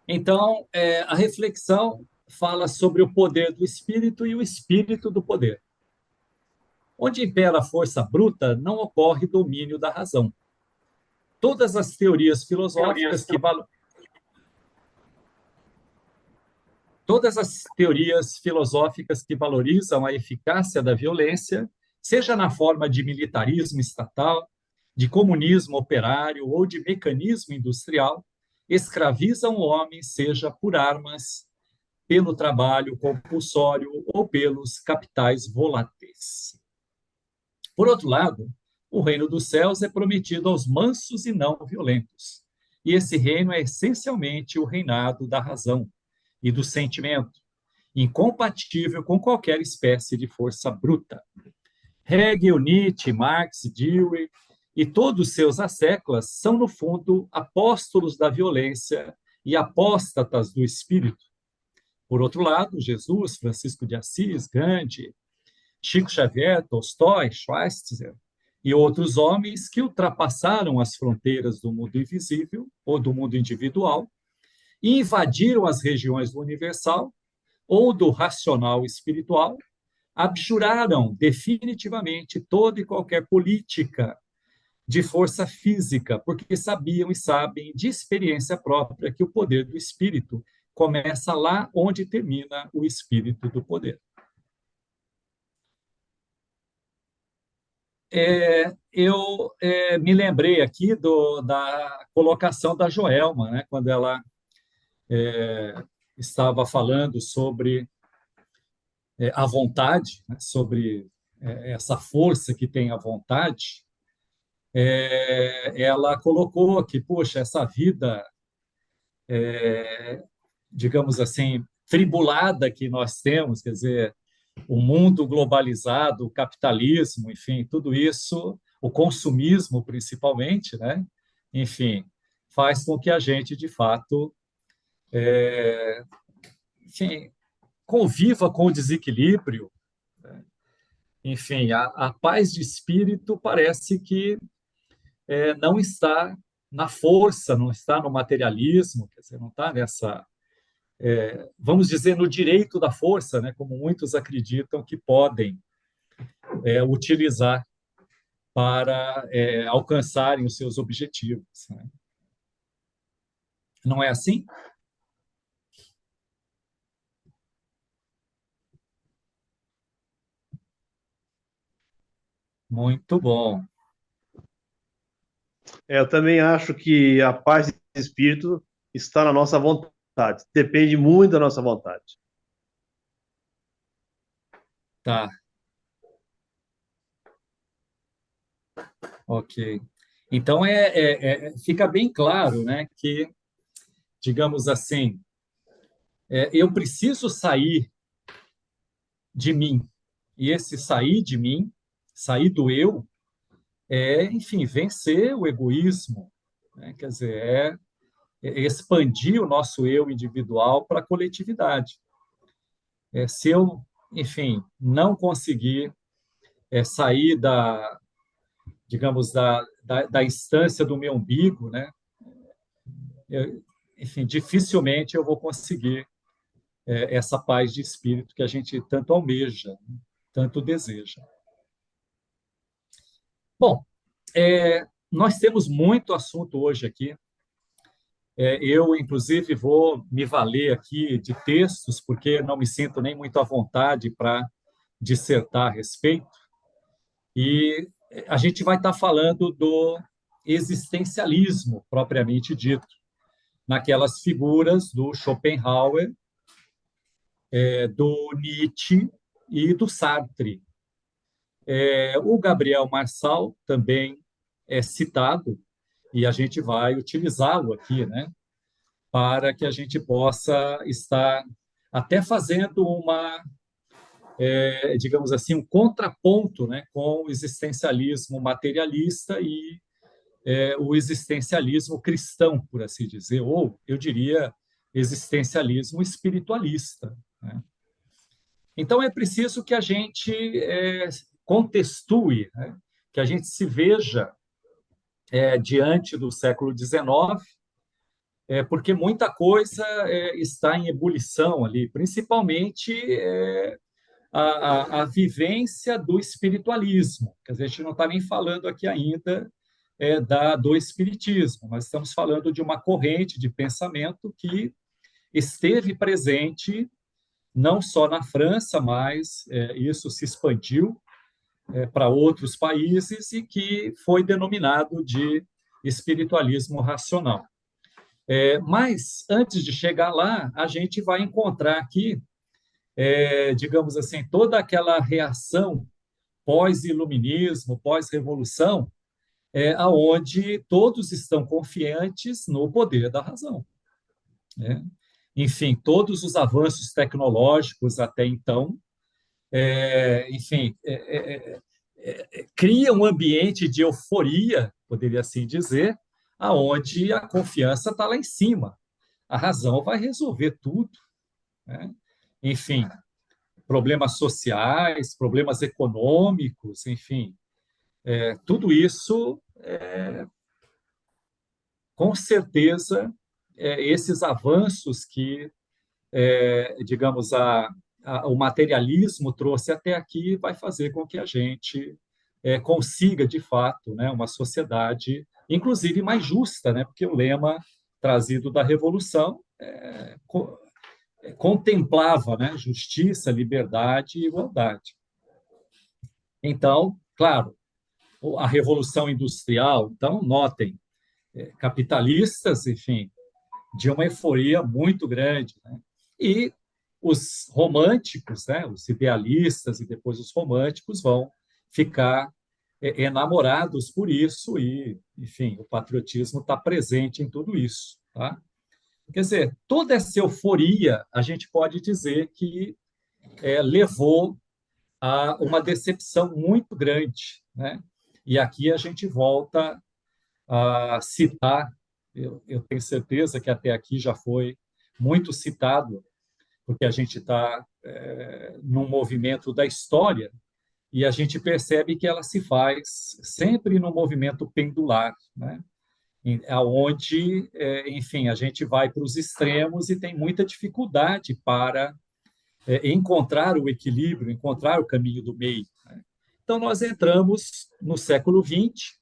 Então, a reflexão fala sobre o poder do espírito e o espírito do poder. Onde impera a força bruta, não ocorre domínio da razão. Todas as teorias Teorias. filosóficas que Todas as teorias filosóficas que valorizam a eficácia da violência, seja na forma de militarismo estatal, de comunismo operário ou de mecanismo industrial, escravizam o homem, seja por armas, pelo trabalho compulsório ou pelos capitais voláteis. Por outro lado, o reino dos céus é prometido aos mansos e não violentos. E esse reino é essencialmente o reinado da razão e do sentimento, incompatível com qualquer espécie de força bruta. Hegel, Nietzsche, Marx, Dewey e todos seus asseclas são, no fundo, apóstolos da violência e apóstatas do espírito. Por outro lado, Jesus, Francisco de Assis, Gandhi, Chico Xavier, Tolstói, Schweitzer e outros homens que ultrapassaram as fronteiras do mundo invisível ou do mundo individual e invadiram as regiões do universal ou do racional espiritual, abjuraram definitivamente toda e qualquer política de força física, porque sabiam e sabem de experiência própria que o poder do espírito começa lá onde termina o espírito do poder. Eu me lembrei aqui da colocação da Joelma, né, quando ela estava falando sobre a vontade, né, sobre essa força que tem a vontade. Ela colocou que, poxa, essa vida, digamos assim, tribulada que nós temos, quer dizer, o mundo globalizado, o capitalismo, enfim, tudo isso, o consumismo principalmente, né? Enfim, faz com que a gente, de fato, enfim, conviva com o desequilíbrio. Enfim, a paz de espírito parece que não está na força, não está no materialismo, quer dizer, não está nessa, vamos dizer, no direito da força, né, como muitos acreditam que podem utilizar para alcançarem os seus objetivos. Né? Não é assim? Muito bom. Eu também acho que a paz de espírito está na nossa vontade. Depende muito da nossa vontade. Tá, ok. Então, fica bem claro, né, que, digamos assim, eu preciso sair de mim. E esse sair de mim, sair do eu, enfim, vencer o egoísmo, né? Quer dizer, é expandir o nosso eu individual para a coletividade. Se eu, enfim, não conseguir sair digamos, da instância do meu umbigo, né? Enfim, dificilmente eu vou conseguir essa paz de espírito que a gente tanto almeja, tanto deseja. Bom, nós temos muito assunto hoje aqui. Eu, inclusive, vou me valer aqui de textos, porque não me sinto nem muito à vontade para dissertar a respeito. E a gente vai estar falando do existencialismo, propriamente dito, naquelas figuras do Schopenhauer, do Nietzsche e do Sartre. O Gabriel Marçal também é citado, e a gente vai utilizá-lo aqui, né, para que a gente possa estar até fazendo digamos assim, um contraponto, né, com o existencialismo materialista e o existencialismo cristão, por assim dizer, ou eu diria existencialismo espiritualista. Né? Então é preciso que a gente contextue, né? Que a gente se veja diante do século XIX, porque muita coisa está em ebulição ali, principalmente a vivência do espiritualismo. Quer dizer, a gente não está nem falando aqui ainda do espiritismo, mas estamos falando de uma corrente de pensamento que esteve presente não só na França, mas isso se expandiu para outros países e que foi denominado de espiritualismo racional. Mas, antes de chegar lá, a gente vai encontrar aqui, digamos assim, toda aquela reação pós-iluminismo, pós-revolução, aonde todos estão confiantes no poder da razão, né? Enfim, todos os avanços tecnológicos até então, enfim, cria um ambiente de euforia, poderia assim dizer, aonde a confiança está lá em cima. A razão vai resolver tudo, né? Enfim, problemas sociais, problemas econômicos, enfim, tudo isso, com certeza, esses avanços que, digamos, o materialismo trouxe até aqui vai fazer com que a gente consiga, de fato, né, uma sociedade, inclusive, mais justa, né, porque o lema trazido da Revolução contemplava, né, justiça, liberdade e igualdade. Então, claro, a Revolução Industrial, então, notem, capitalistas, enfim, de uma euforia muito grande, né? E os românticos, né, os idealistas e depois os românticos vão ficar enamorados por isso e, enfim, o patriotismo está presente em tudo isso, tá? Quer dizer, toda essa euforia, a gente pode dizer que levou a uma decepção muito grande, né? E aqui a gente volta a citar, eu tenho certeza que até aqui já foi muito citado, porque a gente está num movimento da história e a gente percebe que ela se faz sempre no movimento pendular, né? Onde, enfim, a gente vai para os extremos e tem muita dificuldade para encontrar o equilíbrio, encontrar o caminho do meio, né? Então, nós entramos no século XX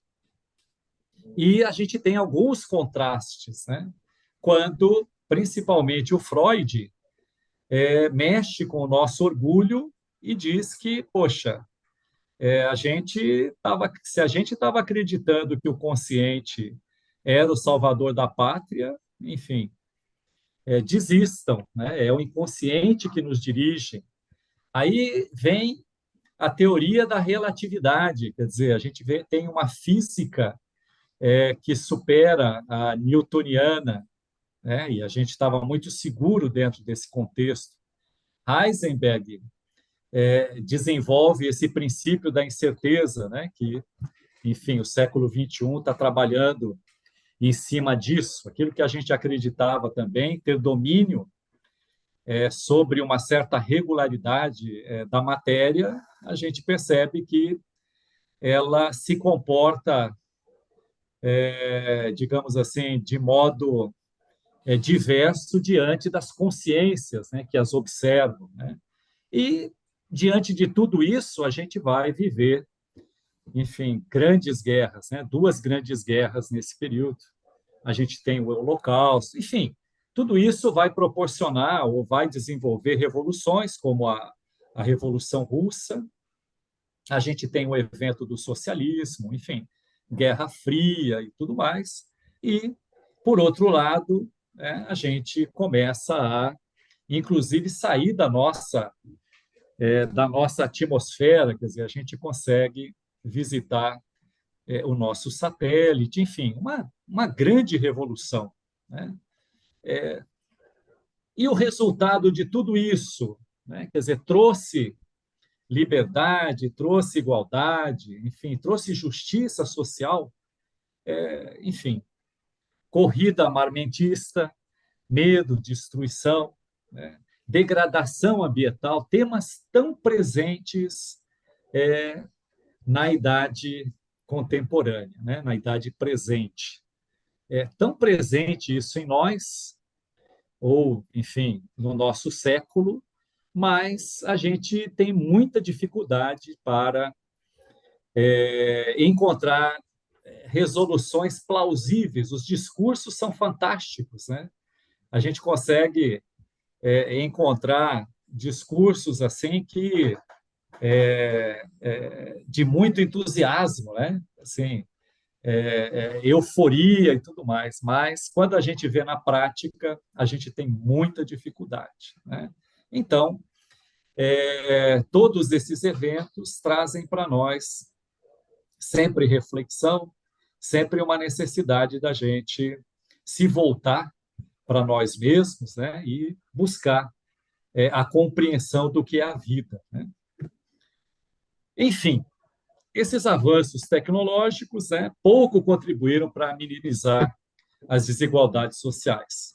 e a gente tem alguns contrastes, né? Quando, principalmente, o Freud mexe com o nosso orgulho e diz que, poxa, se a gente estava acreditando que o consciente era o salvador da pátria, enfim, desistam, né? É o inconsciente que nos dirige. Aí vem a teoria da relatividade, quer dizer, a gente tem uma física que supera a newtoniana, né? E a gente estava muito seguro dentro desse contexto. Heisenberg desenvolve esse princípio da incerteza, né? Que, enfim, o século XXI está trabalhando em cima disso, aquilo que a gente acreditava também, ter domínio sobre uma certa regularidade da matéria, a gente percebe que ela se comporta, digamos assim, de modo diverso diante das consciências, né, que as observam, né? E, diante de tudo isso, a gente vai viver, enfim, grandes guerras, né? Duas grandes guerras nesse período. A gente tem o Holocausto, enfim, tudo isso vai proporcionar ou vai desenvolver revoluções, como a Revolução Russa. A gente tem o evento do socialismo, enfim, Guerra Fria e tudo mais. E, por outro lado, a gente começa a, inclusive, sair da nossa atmosfera, quer dizer, a gente consegue visitar o nosso satélite, enfim, uma grande revolução, né? E o resultado de tudo isso, né? Quer dizer, trouxe liberdade, trouxe igualdade, enfim, trouxe justiça social, enfim, corrida armamentista, medo, destruição, né? Degradação ambiental, temas tão presentes na idade contemporânea, né? Na idade presente. é tão presente isso em nós, ou, enfim, no nosso século, mas a gente tem muita dificuldade para encontrar resoluções plausíveis. Os discursos são fantásticos, né? A gente consegue encontrar discursos assim que de muito entusiasmo, né? Assim, euforia e tudo mais. Mas quando a gente vê na prática, a gente tem muita dificuldade, né? Então, todos esses eventos trazem para nós sempre reflexão, sempre uma necessidade da gente se voltar para nós mesmos, né, e buscar a compreensão do que é a vida, né? Enfim, esses avanços tecnológicos, né, pouco contribuíram para minimizar as desigualdades sociais.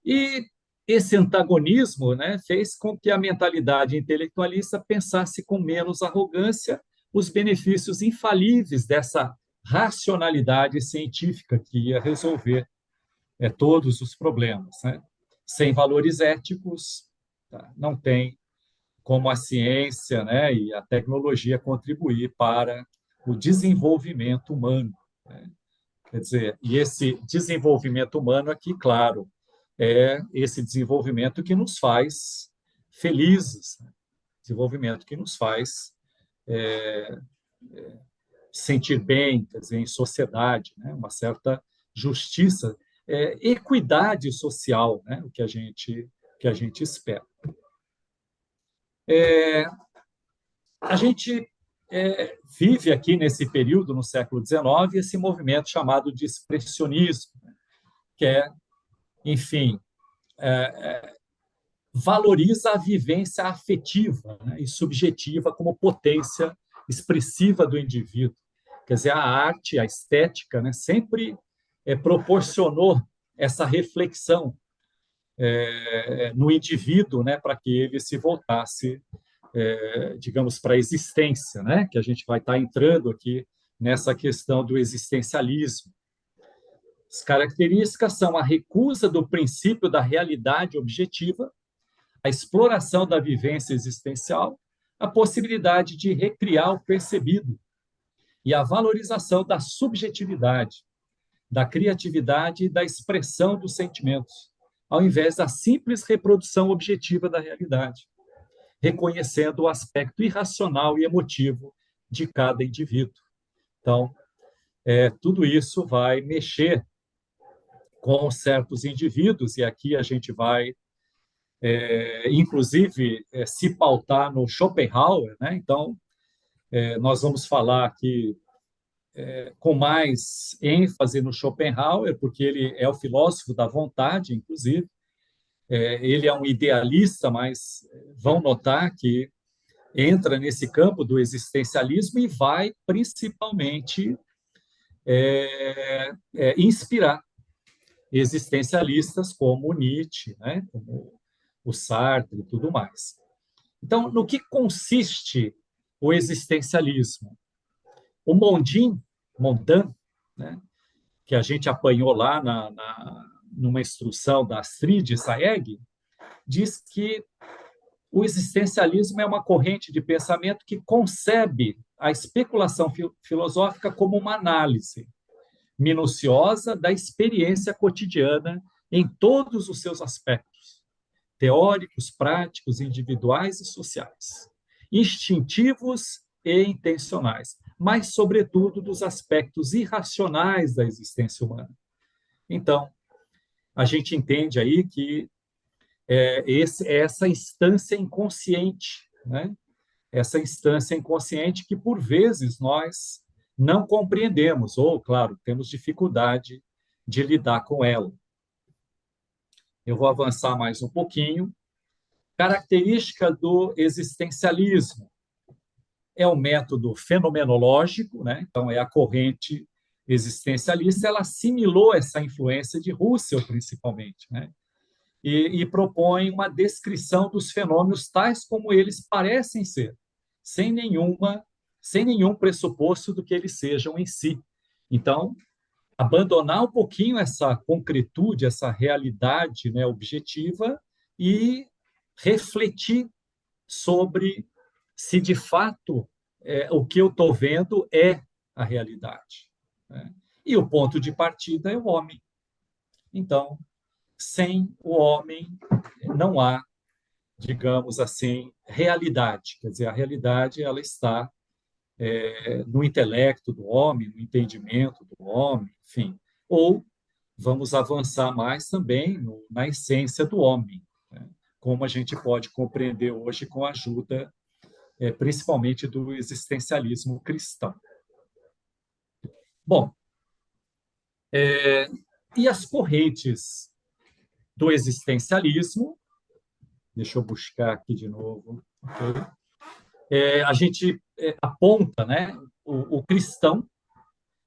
E esse antagonismo, né, fez com que a mentalidade intelectualista pensasse com menos arrogância os benefícios infalíveis dessa racionalidade científica que ia resolver todos os problemas, né? Sem valores éticos, tá? Não tem como a ciência, né, e a tecnologia contribuir para o desenvolvimento humano, né? Quer dizer, e esse desenvolvimento humano aqui, claro, é esse desenvolvimento que nos faz felizes, né? Desenvolvimento que nos faz sentir bem, quer dizer, em sociedade, né? Uma certa justiça, equidade social, né? Que a gente espera. A gente vive aqui nesse período, no século XIX, esse movimento chamado de expressionismo, que enfim, valoriza a vivência afetiva, né, e subjetiva como potência expressiva do indivíduo. Quer dizer, a arte, a estética, né, sempre proporcionou essa reflexão no indivíduo, né, para que ele se voltasse, digamos, para a existência, né, que a gente vai estar entrando aqui nessa questão do existencialismo. As características são a recusa do princípio da realidade objetiva, a exploração da vivência existencial, a possibilidade de recriar o percebido e a valorização da subjetividade, da criatividade e da expressão dos sentimentos, ao invés da simples reprodução objetiva da realidade, reconhecendo o aspecto irracional e emotivo de cada indivíduo. Então, tudo isso vai mexer com certos indivíduos, e aqui a gente vai inclusive se pautar no Schopenhauer, né? Então, nós vamos falar aqui com mais ênfase no Schopenhauer, porque ele é o filósofo da vontade, inclusive. Ele é um idealista, mas vão notar que entra nesse campo do existencialismo e vai principalmente inspirar existencialistas como Nietzsche, né? Como o Sartre e tudo mais. Então, no que consiste o existencialismo? O Mondin, né, que a gente apanhou lá numa instrução da Astrid Saeg, diz que o existencialismo é uma corrente de pensamento que concebe a especulação filosófica como uma análise minuciosa da experiência cotidiana em todos os seus aspectos, teóricos, práticos, individuais e sociais, instintivos e intencionais, mas, sobretudo, dos aspectos irracionais da existência humana. Então, a gente entende aí que essa instância inconsciente, né? Essa instância inconsciente que, por vezes, nós não compreendemos, ou, claro, temos dificuldade de lidar com ela. Eu vou avançar mais um pouquinho. Característica do existencialismo é o método fenomenológico, né? Então, é a corrente existencialista, ela assimilou essa influência de Russell, principalmente, né? E propõe uma descrição dos fenômenos tais como eles parecem ser, sem nenhum pressuposto do que eles sejam em si. Então, abandonar um pouquinho essa concretude, essa realidade, né, objetiva e refletir sobre se de fato o que eu estou vendo é a realidade, né? E o ponto de partida é o homem. Então, sem o homem não há, digamos assim, realidade. Quer dizer, a realidade ela está no intelecto do homem, no entendimento do homem, enfim. Ou vamos avançar mais também na essência do homem, né? Como a gente pode compreender hoje com a ajuda, principalmente do existencialismo cristão. Bom, e as correntes do existencialismo, deixa eu buscar aqui de novo, okay? A gente aponta, né, o cristão,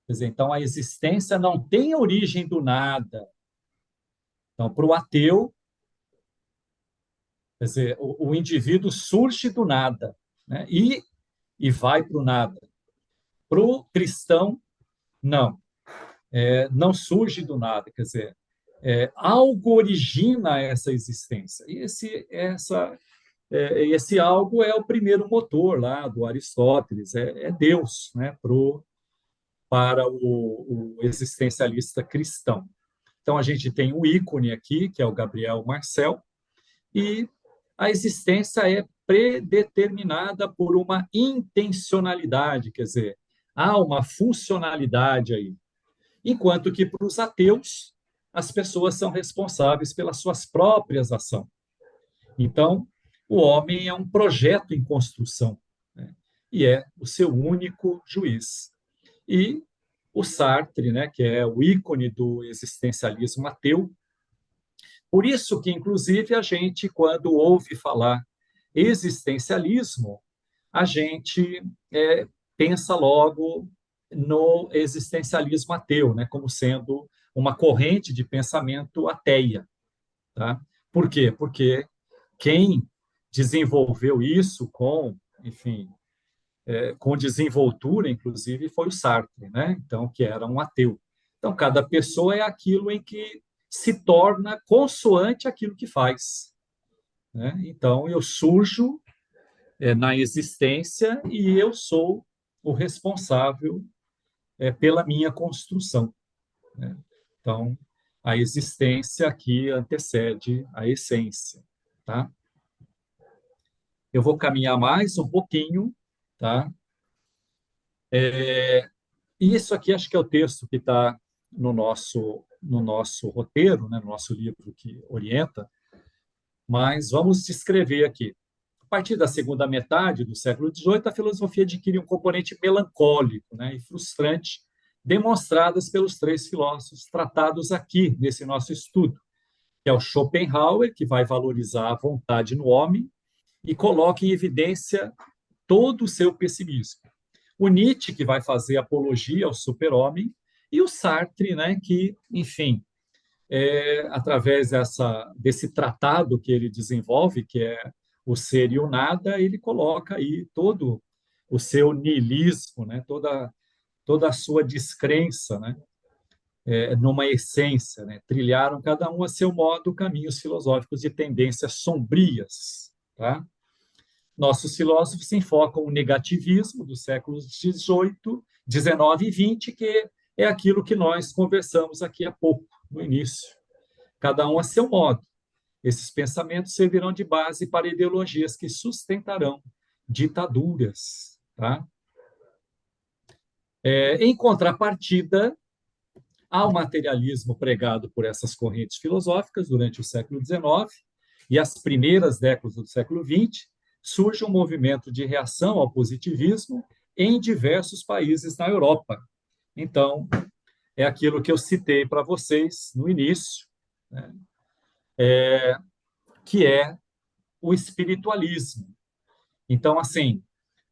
quer dizer, então a existência não tem origem do nada. Então, para o ateu, quer dizer, o indivíduo surge do nada, né, e vai para o nada. Para o cristão, não, não surge do nada, quer dizer, algo origina essa existência. E esse algo é o primeiro motor lá do Aristóteles, é Deus, né, para o existencialista cristão. Então, a gente tem um ícone aqui, que é o Gabriel Marcel, e a existência é predeterminada por uma intencionalidade, quer dizer, há uma funcionalidade aí. Enquanto que para os ateus, as pessoas são responsáveis pelas suas próprias ações. Então, o homem é um projeto em construção, né? E é o seu único juiz. E o Sartre, né, que é o ícone do existencialismo ateu, por isso que, inclusive, a gente, quando ouve falar existencialismo, a gente pensa logo no existencialismo ateu, né, como sendo uma corrente de pensamento ateia, tá? Por quê? Porque quem desenvolveu isso enfim, com desenvoltura, inclusive, foi o Sartre, né? Então, que era um ateu. Então, cada pessoa é aquilo em que se torna consoante aquilo que faz, né? Então, eu surjo na existência e eu sou o responsável pela minha construção, né? Então, a existência aqui antecede a essência, tá? Eu vou caminhar mais um pouquinho, tá? E isso aqui acho que é o texto que está no nosso roteiro, né? No nosso livro que orienta, mas vamos descrever aqui. A partir da segunda metade do século XVIII, a filosofia adquire um componente melancólico, né, e frustrante, demonstradas pelos três filósofos tratados aqui nesse nosso estudo, que é o Schopenhauer, que vai valorizar a vontade no homem e coloca em evidência todo o seu pessimismo. O Nietzsche, que vai fazer apologia ao super-homem, e o Sartre, né, que, enfim, através desse tratado que ele desenvolve, que é o ser e o nada, ele coloca aí todo o seu niilismo, né, toda a sua descrença, né, numa essência, né, trilharam cada um a seu modo caminhos filosóficos de tendências sombrias, tá? Nossos filósofos se enfocam no negativismo dos séculos XVIII, XIX e XX, que é aquilo que nós conversamos aqui há pouco, no início. Cada um a seu modo. Esses pensamentos servirão de base para ideologias que sustentarão ditaduras, tá? Em contrapartida, há o materialismo pregado por essas correntes filosóficas durante o século XIX e as primeiras décadas do século XX, surge um movimento de reação ao positivismo em diversos países na Europa. Então, é aquilo que eu citei para vocês no início, né? Que é o espiritualismo. Então, assim,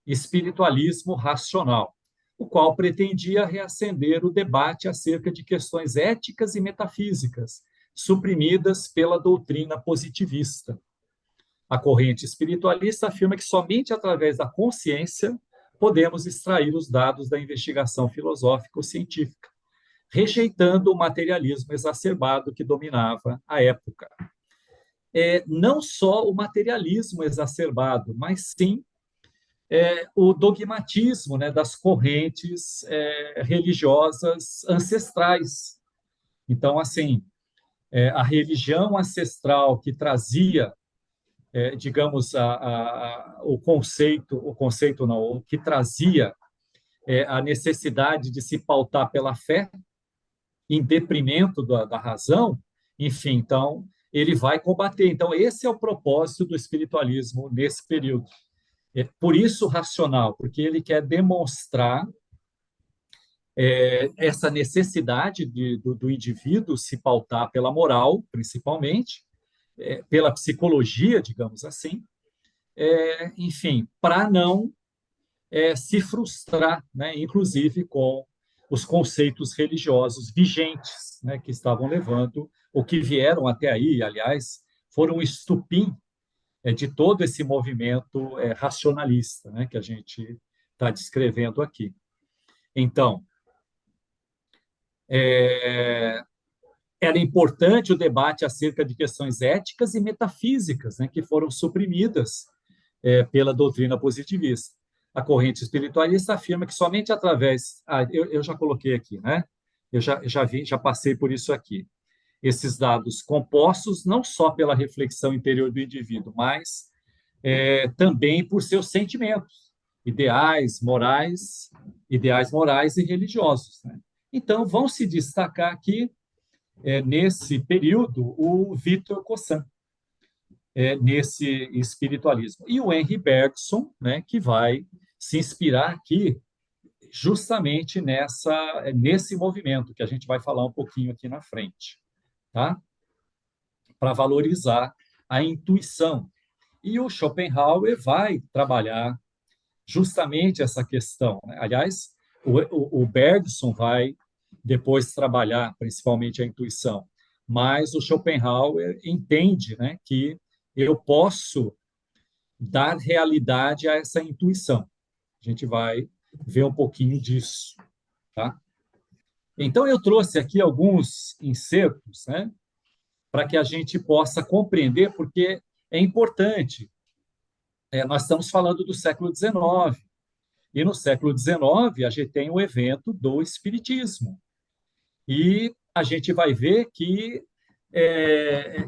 espiritualismo racional, o qual pretendia reacender o debate acerca de questões éticas e metafísicas, suprimidas pela doutrina positivista. A corrente espiritualista afirma que somente através da consciência podemos extrair os dados da investigação filosófica ou científica. rejeitando o materialismo exacerbado que dominava a época. Não só o materialismo exacerbado, mas sim o dogmatismo, né, das correntes religiosas ancestrais. Então, assim, a religião ancestral que trazia, digamos, o conceito não, o que trazia a necessidade de se pautar pela fé, em detrimento da razão, enfim, então ele vai combater. Então, esse é o propósito do espiritualismo nesse período. Por isso, racional, porque ele quer demonstrar essa necessidade do indivíduo se pautar pela moral, principalmente, pela psicologia, digamos assim, enfim, para não se frustrar, né, inclusive com os conceitos religiosos vigentes, né, que estavam levando, ou que vieram até aí, aliás, foram um estupim de todo esse movimento racionalista, né, que a gente está descrevendo aqui. Então, era importante o debate acerca de questões éticas e metafísicas, né, que foram suprimidas pela doutrina positivista. A corrente espiritualista afirma que somente através... eu já coloquei aqui, né? Eu já passei por isso aqui. Esses dados compostos não só pela reflexão interior do indivíduo, mas também por seus sentimentos, ideais morais e religiosos, né? Então, vão se destacar aqui, nesse período, o Victor Cossan, nesse espiritualismo. E o Henry Bergson, né, que vai se inspirar aqui justamente nesse movimento, que a gente vai falar um pouquinho aqui na frente, tá? Para valorizar a intuição. E o Schopenhauer vai trabalhar justamente essa questão, né? Aliás, o Bergson vai depois trabalhar principalmente a intuição, mas o Schopenhauer entende, né, que eu posso dar realidade a essa intuição. A gente vai ver um pouquinho disso, tá? Então, eu trouxe aqui alguns insertos, né, para que a gente possa compreender, porque é importante. Nós estamos falando do século XIX, e no século XIX a gente tem o evento do Espiritismo. E a gente vai ver que,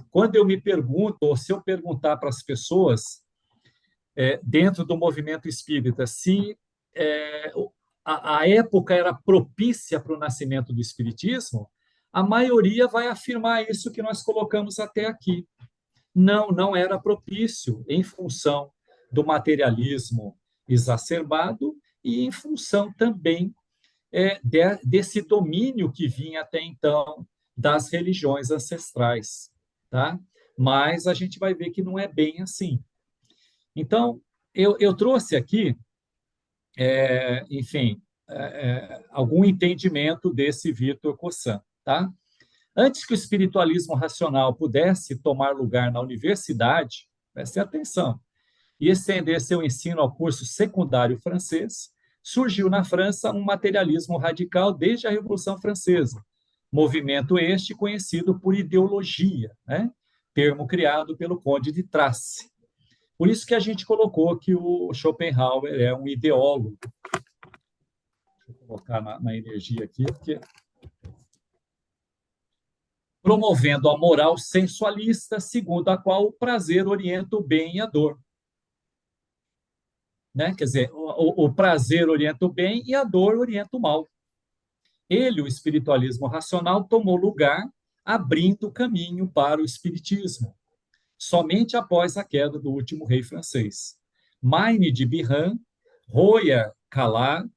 quando eu me pergunto, ou se eu perguntar para as pessoas, dentro do movimento espírita, se a época era propícia para o nascimento do Espiritismo, a maioria vai afirmar isso que nós colocamos até aqui. Não, não era propício, em função do materialismo exacerbado e em função também desse domínio que vinha até então das religiões ancestrais, tá? Mas a gente vai ver que não é bem assim. Então, eu trouxe aqui, enfim, algum entendimento desse Victor Cossan, tá? Antes que o espiritualismo racional pudesse tomar lugar na universidade, preste atenção, e estender seu ensino ao curso secundário francês, surgiu na França um materialismo radical desde a Revolução Francesa, movimento este conhecido por ideologia, né? Termo criado pelo Conde de Tracy. Por isso que a gente colocou que o Schopenhauer é um ideólogo. Deixa eu colocar na energia aqui, porque... promovendo a moral sensualista, segundo a qual o prazer orienta o bem e a dor. Né? Quer dizer, o prazer orienta o bem e a dor orienta o mal. Ele, o espiritualismo racional, tomou lugar, abrindo caminho para o espiritismo, somente após a queda do último rei francês. Maine de Biran, Royer Collard,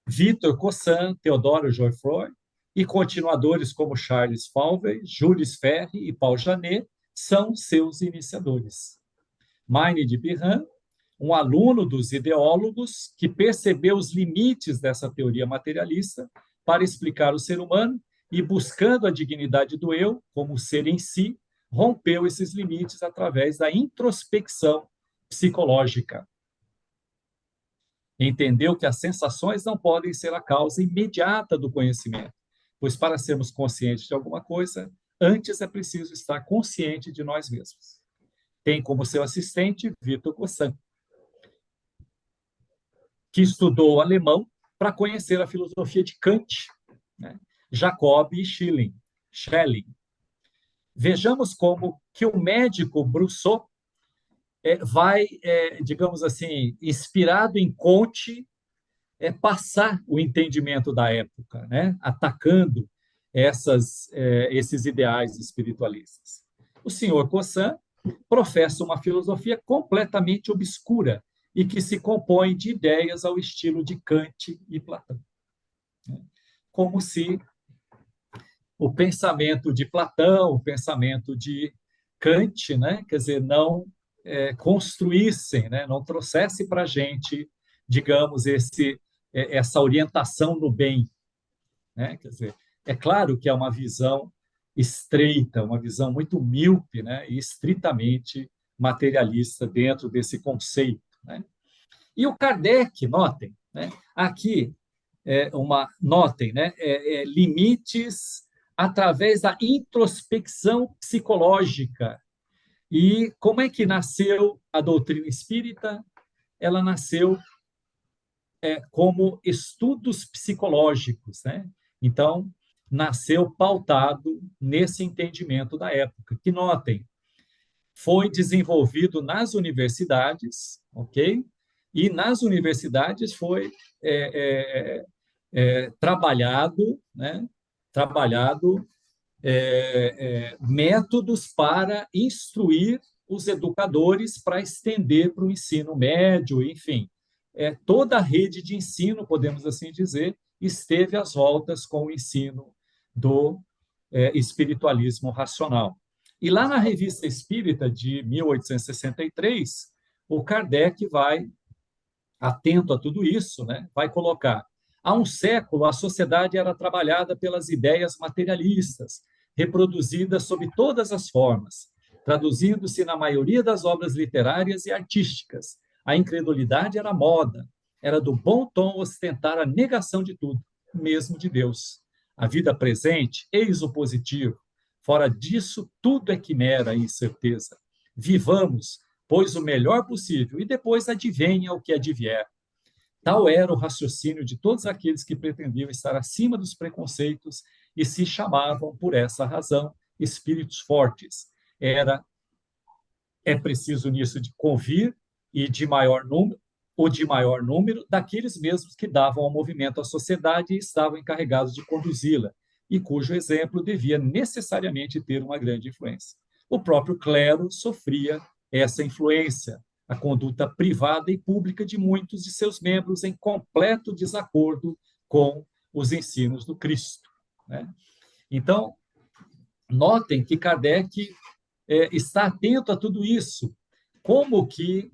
Victor Cossan, Theodore Geoffroy e continuadores como Charles Fowler, Jules Ferry e Paul Janet são seus iniciadores. Maine de Biran, um aluno dos ideólogos que percebeu os limites dessa teoria materialista para explicar o ser humano e, buscando a dignidade do eu como ser em si, rompeu esses limites através da introspecção psicológica. Entendeu que as sensações não podem ser a causa imediata do conhecimento, pois para sermos conscientes de alguma coisa, antes é preciso estar consciente de nós mesmos. Tem como seu assistente Victor Gossan, que estudou alemão para conhecer a filosofia de Kant, né? Jacob e Schelling. Vejamos como que o médico Brousseau vai, digamos assim, inspirado em Comte, passar o entendimento da época, né? Atacando esses ideais espiritualistas. O senhor Gossan professa uma filosofia completamente obscura e que se compõe de ideias ao estilo de Kant e Platão. Como se o pensamento de Platão, o pensamento de Kant, né, quer dizer, não construíssem, né, não trouxesse para a gente, digamos, essa orientação no bem. Né? Quer dizer, é claro que é uma visão estreita, uma visão muito míope, né, e estritamente materialista dentro desse conceito. Né? E o Kardec, notem, né, aqui, notem, né, limites através da introspecção psicológica. E como é que nasceu a doutrina espírita? Ela nasceu como estudos psicológicos, né? Então, nasceu pautado nesse entendimento da época, que, notem, foi desenvolvido nas universidades, ok? E nas universidades foi trabalhado, né? Trabalhado métodos para instruir os educadores para estender para o ensino médio, enfim. Toda a rede de ensino, podemos assim dizer, esteve às voltas com o ensino do espiritualismo racional. E lá na Revista Espírita, de 1863, o Kardec vai, atento a tudo isso, né, vai colocar: há um século, a sociedade era trabalhada pelas ideias materialistas, reproduzidas sob todas as formas, traduzindo-se na maioria das obras literárias e artísticas. A incredulidade era moda, era do bom tom ostentar a negação de tudo, mesmo de Deus. A vida presente, eis o positivo. Fora disso, tudo é quimera e incerteza. Vivamos, pois, o melhor possível, e depois advenha o que advier. Tal era o raciocínio de todos aqueles que pretendiam estar acima dos preconceitos e se chamavam, por essa razão, espíritos fortes. É preciso nisso de convir e de maior número daqueles mesmos que davam ao movimento à sociedade e estavam encarregados de conduzi-la, e cujo exemplo devia necessariamente ter uma grande influência. O próprio clero sofria essa influência, a conduta privada e pública de muitos de seus membros em completo desacordo com os ensinos do Cristo. Né? Então, notem que Kardec está atento a tudo isso, como que,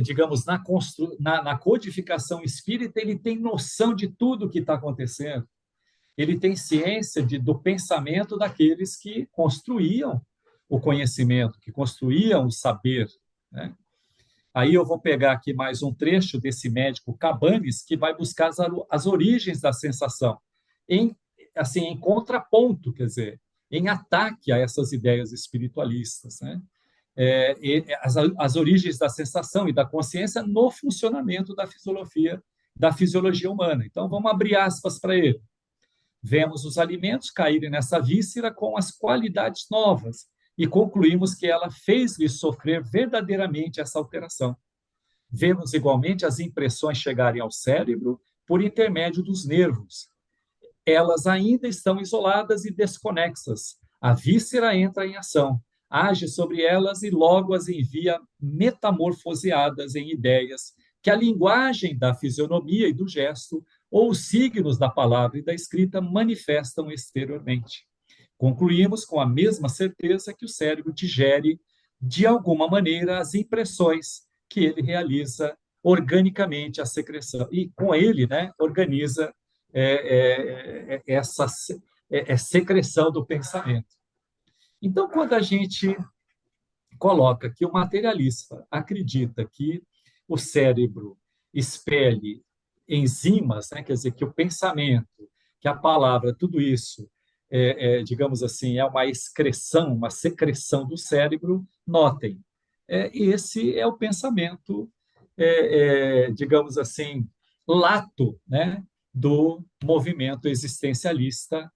digamos, na codificação espírita, ele tem noção de tudo o que está acontecendo, ele tem ciência do pensamento daqueles que construíam o conhecimento, que construíam o saber. Né? Aí eu vou pegar aqui mais um trecho desse médico Cabanes, que vai buscar as origens da sensação, em contraponto, quer dizer, em ataque a essas ideias espiritualistas, né? As origens da sensação e da consciência no funcionamento da fisiologia humana. Então, vamos abrir aspas para ele. Vemos os alimentos caírem nessa víscera com as qualidades novas e concluímos que ela fez-lhe sofrer verdadeiramente essa alteração. Vemos igualmente as impressões chegarem ao cérebro por intermédio dos nervos. Elas ainda estão isoladas e desconexas. A víscera entra em ação, age sobre elas e logo as envia metamorfoseadas em ideias que a linguagem da fisionomia e do gesto ou os signos da palavra e da escrita manifestam exteriormente. Concluímos com a mesma certeza que o cérebro digere, de alguma maneira, as impressões que ele realiza organicamente a secreção. E com ele, né, organiza essa secreção do pensamento. Então, quando a gente coloca que o materialista acredita que o cérebro expele enzimas, né, quer dizer, que o pensamento que a palavra, tudo isso, digamos assim, é uma excreção, uma secreção do cérebro, notem, esse é o pensamento, digamos assim, lato, né, do movimento existencialista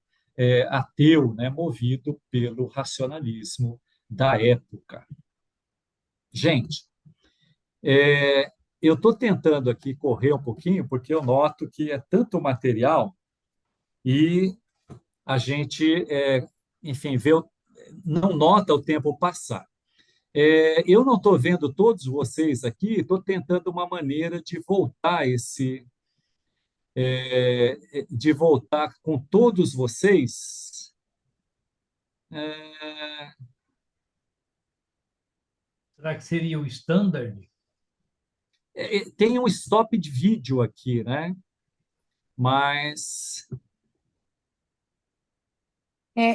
ateu, né, movido pelo racionalismo da época. Gente, eu estou tentando aqui correr um pouquinho, porque eu noto que é tanto material e a gente, enfim, não nota o tempo passar. Eu não estou vendo todos vocês aqui, estou tentando uma maneira de voltar de voltar com todos vocês. Será que seria o standard? Tem um stop de vídeo aqui, né? Mas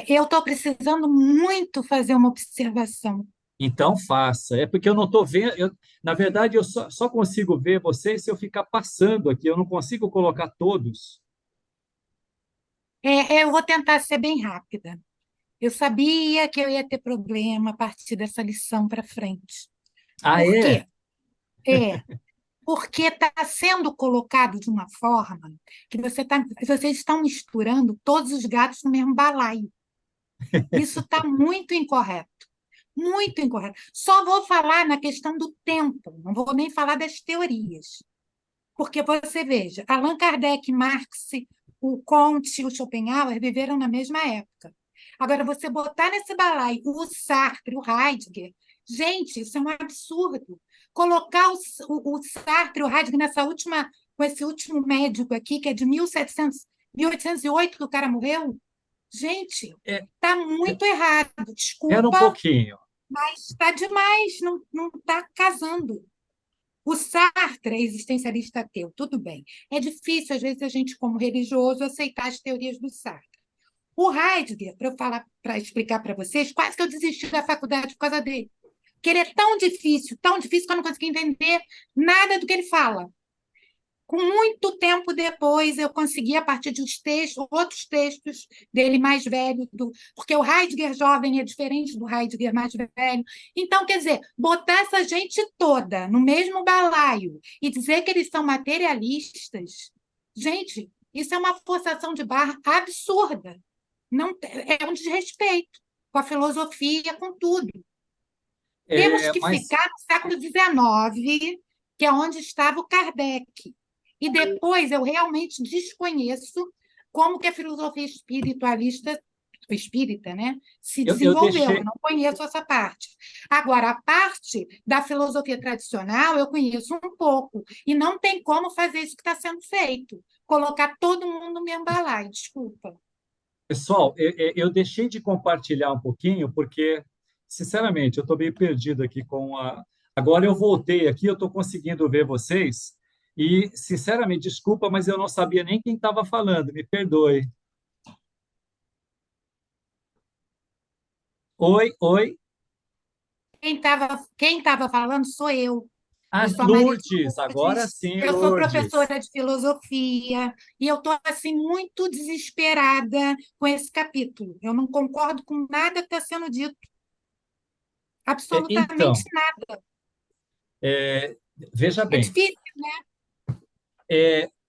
Eu estou precisando muito fazer uma observação. então faça. É porque eu não estou vendo. Na verdade, eu só consigo ver vocês se eu ficar passando aqui. Eu não consigo colocar todos. Eu vou tentar ser bem rápida. Eu sabia que eu ia ter problema a partir dessa lição para frente. Ah, Por é? quê? É, porque está sendo colocado de uma forma que vocês estão misturando todos os gatos no mesmo balaio. Isso está muito incorreto. Muito incorreto. Só vou falar na questão do tempo, não vou nem falar das teorias. Porque você veja, Allan Kardec, Marx, o Comte, o Schopenhauer viveram na mesma época. Agora, você botar nesse balaio o Sartre, o Heidegger, gente, isso é um absurdo. Colocar o Sartre, o Heidegger com esse último médico aqui, que é de 1808 que o cara morreu, gente, está muito errado. Era um Desculpa, pouquinho. mas está demais, não está casando. O Sartre é existencialista ateu, tudo bem. É difícil, às vezes, a gente, como religioso, aceitar as teorias do Sartre. O Heidegger, para explicar para vocês, quase que eu desisti da faculdade por causa dele. Porque ele é tão difícil, que eu não consegui entender nada do que ele fala. Com muito tempo depois, eu consegui, a partir de outros textos dele mais velho, porque o Heidegger jovem é diferente do Heidegger mais velho. Então, quer dizer, botar essa gente toda no mesmo balaio e dizer que eles são materialistas, gente, isso é uma forçação de barra absurda. Não, é um desrespeito com a filosofia, com tudo. Temos que Mas ficar no século XIX, que é onde estava o Kardec. E depois eu realmente desconheço como que a filosofia espírita, né, se eu desenvolveu. deixei. Eu não conheço essa parte. Agora, a parte da filosofia tradicional eu conheço um pouco. E não tem como fazer isso que está sendo feito. Colocar todo mundo no mesmo balaio, desculpa. Pessoal, eu deixei de compartilhar um pouquinho, porque, sinceramente, eu estou meio perdido aqui com a. Agora eu voltei aqui, eu estou conseguindo ver vocês. E, sinceramente, desculpa, mas eu não sabia nem quem estava falando, me perdoe. Oi, oi. Quem estava falando sou eu. Ah, Eu sou a Maria de Lourdes, agora Lourdes, sim, eu sou Lourdes. professora de filosofia e eu estou assim muito desesperada com esse capítulo. Eu não concordo com nada que está sendo dito, absolutamente Então, nada. veja É bem, difícil.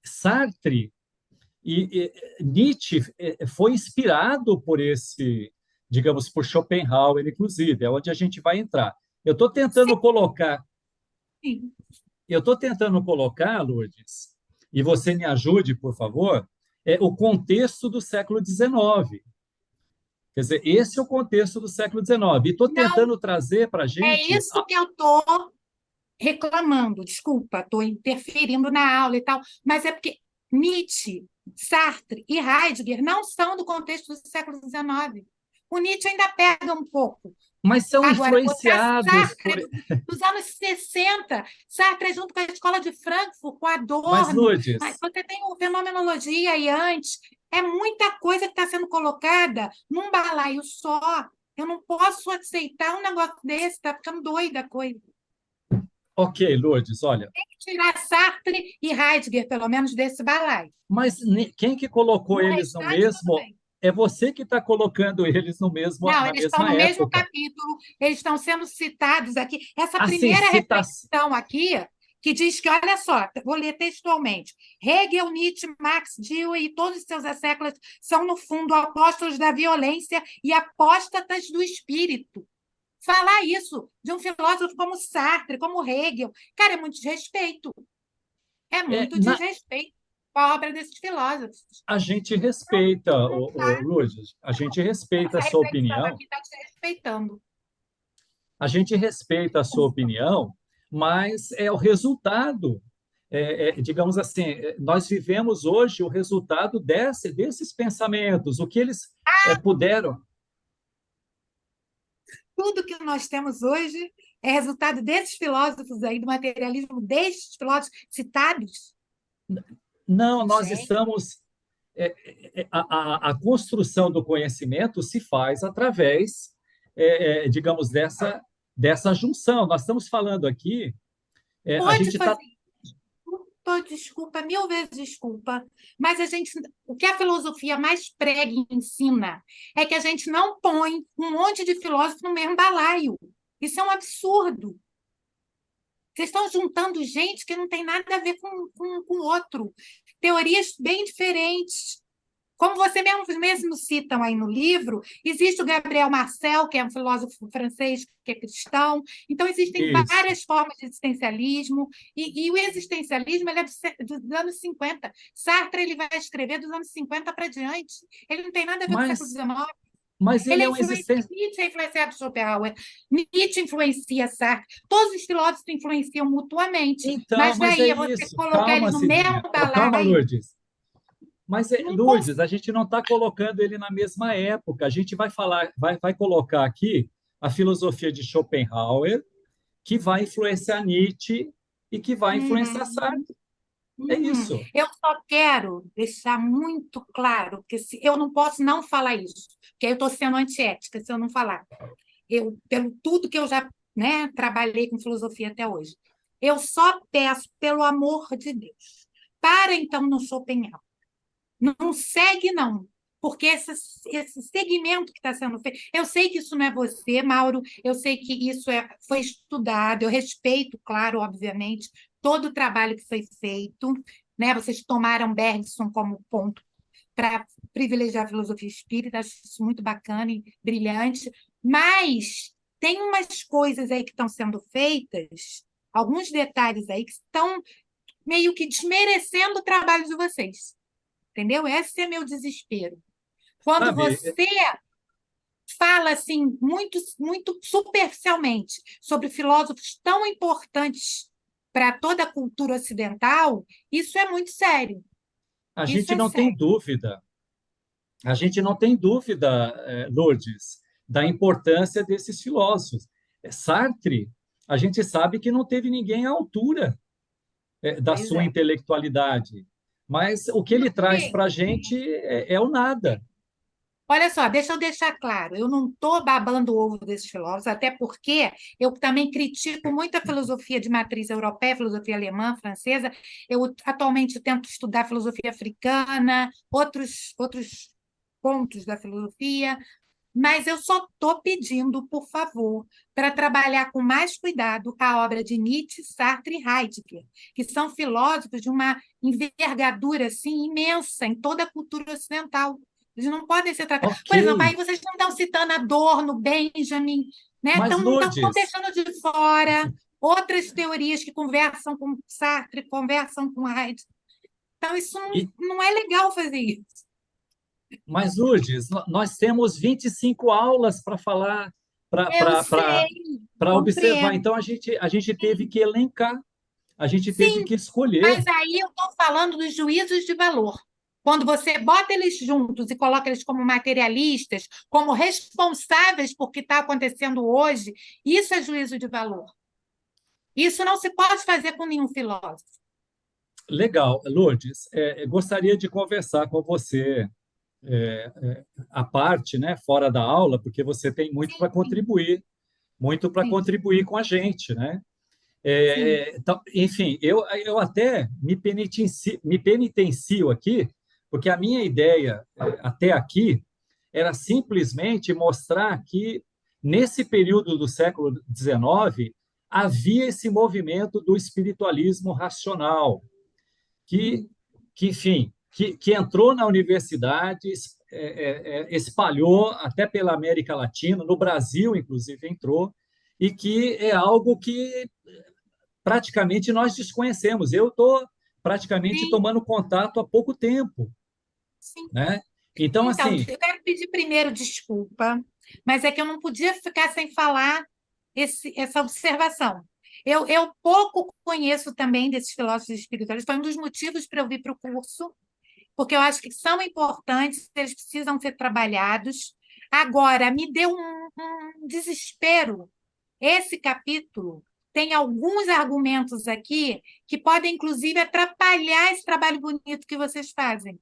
Sartre e Nietzsche foi inspirado por digamos, por Schopenhauer, inclusive, é onde a gente vai entrar. Eu estou tentando colocar, Sim. Lourdes, e você me ajude, por favor, o contexto do século XIX. Quer dizer, esse é o contexto do século XIX. E estou Não, tentando trazer para a é gente. isso que eu estou reclamando. Desculpa, estou interferindo na aula e tal, mas é porque Nietzsche, Sartre e Heidegger não são do contexto do século XIX. O Nietzsche ainda pega um pouco. Mas são Agora, botar influenciados por. Sartre dos anos 60, Sartre junto com a escola de Frankfurt, com Mas, Adorno, Lourdes, você tem o fenomenologia aí antes, é muita coisa que está sendo colocada num balaio só. Eu não posso aceitar um negócio desse, está ficando doida a coisa. Ok, Lourdes, olha, Tirar Sartre e Heidegger, pelo menos, desse balaio. mas quem que colocou No eles no restante, tudo mesmo? bem. É você que está colocando eles no mesmo, Não, na eles estão mesma no mesmo época. capítulo, eles estão sendo citados aqui. Essa Assim, primeira cita... reflexão aqui, que diz que, olha só, vou ler textualmente: Hegel, Nietzsche, Marx, Dewey e todos os seus séculos são, no fundo, apóstolos da violência e apóstatas do espírito. Falar isso de um filósofo como Sartre, como Hegel, cara, é muito desrespeito. É é, muito desrespeito com a obra desses filósofos. a gente respeita, Lourdes, a gente respeita a Essa sua reflexão opinião, aqui está desrespeitando. a gente respeita a sua opinião, mas é o resultado, digamos assim, nós vivemos hoje o resultado desses pensamentos, o que eles puderam. Tudo que nós temos hoje é resultado desses filósofos aí, do materialismo, desses filósofos citados. Não, nós Gente, estamos. A construção do conhecimento se faz através, digamos, dessa junção. Nós estamos falando aqui, a pode gente está. fazer desculpa, mil vezes desculpa, mas o que a filosofia mais prega e ensina é que a gente não põe um monte de filósofo no mesmo balaio. Isso é um absurdo. Vocês estão juntando gente que não tem nada a ver com o outro. Teorias bem diferentes. Como você mesmo citam aí no livro, existe o Gabriel Marcel, que é um filósofo francês que é cristão. Então, existem Isso. várias formas de existencialismo, e o existencialismo ele é dos anos 50. Sartre ele vai escrever dos anos 50 para diante. Ele não tem nada a ver com o século Mas, XIX. mas ele Ele é é um existente. Nietzsche é influenciado por Schopenhauer, Nietzsche influencia Sartre, todos os filósofos influenciam mutuamente, Então, mas mas é daí você isso. colocar Calma, eles no mesmo Cidinha. Calma, balaio, Lourdes. Mas, não Lourdes, a gente não está colocando ele na mesma época. A gente vai falar, vai colocar aqui a filosofia de Schopenhauer, que vai influenciar Nietzsche e que vai influenciar Uhum. Sartre. É isso. Eu só quero deixar muito claro, porque eu não posso não falar isso, porque eu estou sendo antiética se eu não falar. Pelo tudo que eu já, né, trabalhei com filosofia até hoje. Eu só peço, pelo amor de Deus, para então no Schopenhauer. Não segue, não. Porque esse segmento que está sendo feito. Eu sei que isso não é você, Mauro, eu sei que isso foi estudado, eu respeito, claro, obviamente, todo o trabalho que foi feito. Né? Vocês tomaram Bergson como ponto para privilegiar a filosofia espírita, acho isso muito bacana e brilhante, mas tem umas coisas aí que estão sendo feitas, alguns detalhes aí que estão meio que desmerecendo o trabalho de vocês. Entendeu? Esse é meu desespero. Quando Sabe, você fala assim muito muito superficialmente sobre filósofos tão importantes para toda a cultura ocidental, isso é muito sério. a Isso gente é não tem sério. dúvida, a gente não tem dúvida, Lourdes, da importância desses filósofos. Sartre, a gente sabe que não teve ninguém à altura da Pois sua é. intelectualidade, mas o que ele traz Sim. para a gente é o nada. Olha só, deixa eu deixar claro, eu não estou babando o ovo desses filósofos, até porque eu também critico muito a filosofia de matriz europeia, filosofia alemã, francesa. Eu atualmente tento estudar filosofia africana, outros pontos da filosofia, mas eu só estou pedindo, por favor, para trabalhar com mais cuidado a obra de Nietzsche, Sartre e Heidegger, que são filósofos de uma envergadura assim, imensa em toda a cultura ocidental. Eles não podem ser tratados. Ok, Por exemplo, aí vocês não estão citando Adorno, Benjamin, né? mas Estão Lourdes, deixando de fora outras teorias que conversam com Sartre, conversam com Heidegger. Então, isso e, não é legal fazer isso. mas Lourdes, nós temos 25 aulas para falar, Eu sei, para observar. compreendo. Então a gente teve que elencar, a gente teve Sim, que escolher. mas aí eu estou falando dos juízos de valor. Quando você bota eles juntos e coloca eles como materialistas, como responsáveis por que está acontecendo hoje, isso é juízo de valor. Isso não se pode fazer com nenhum filósofo. Legal, Lourdes, gostaria de conversar com você à parte, né, fora da aula, porque você tem Sim, sim, muito para contribuir com a gente, né? Sim. Então, enfim, eu até me penitencio aqui, porque a minha ideia até aqui era simplesmente mostrar que, nesse período do século XIX, havia esse movimento do espiritualismo racional, que, enfim, que entrou na universidade, espalhou até pela América Latina, no Brasil, inclusive, entrou, e que é algo que praticamente nós desconhecemos. Eu estou praticamente Sim, tomando contato há pouco tempo, sim. né? Então, Então, assim, eu quero pedir primeiro desculpa, mas é que eu não podia ficar sem falar essa observação. Eu pouco conheço também desses filósofos espirituais, foi um dos motivos para eu vir para o curso, porque eu acho que são importantes, eles precisam ser trabalhados. Agora, me deu um desespero. Esse capítulo tem alguns argumentos aqui que podem, inclusive, atrapalhar esse trabalho bonito que vocês fazem.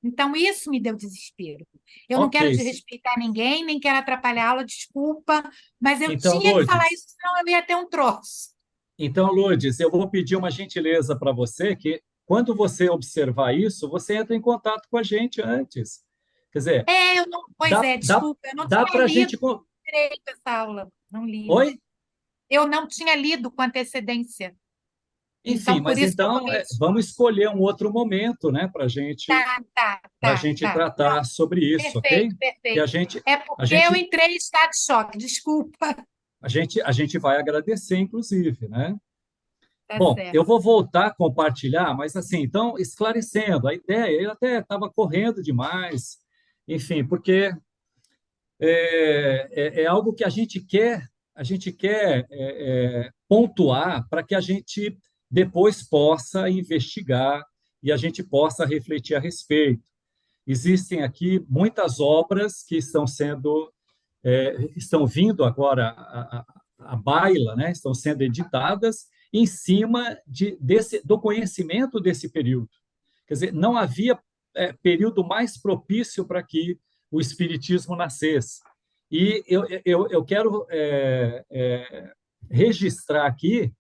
Então, isso me deu desespero. Eu não ok. quero desrespeitar ninguém, nem quero atrapalhar a aula, desculpa, mas eu Então, tinha que falar Lourdes, isso, senão eu ia ter um troço. eu vou pedir uma gentileza para você, que quando você observar isso, você entra em contato com a gente antes. Quer dizer, É, eu não, pois dá, é, dá, desculpa, eu não dá tinha para a lido gente. direito essa aula, não li. Oi? Eu não tinha lido com antecedência, Enfim, então por mas isso que eu então cometi. vamos escolher um outro momento, né, Tá, tá, para tá, gente tá. Não, tratar sobre isso, ok? perfeito, Que perfeito. É a porque eu gente, entrei em estado de choque, desculpa. a gente vai agradecer, inclusive, né? Tá Bom, eu certo. vou voltar a compartilhar, mas assim, então, esclarecendo a ideia, eu até estava correndo demais, enfim, porque é algo que a gente quer pontuar para que a gente depois possa investigar e a gente possa refletir a respeito. Existem aqui muitas obras que estão vindo agora à baila, né? Estão sendo editadas em cima do conhecimento desse período. Quer dizer, não havia período mais propício para que o Espiritismo nascesse. E eu quero registrar aqui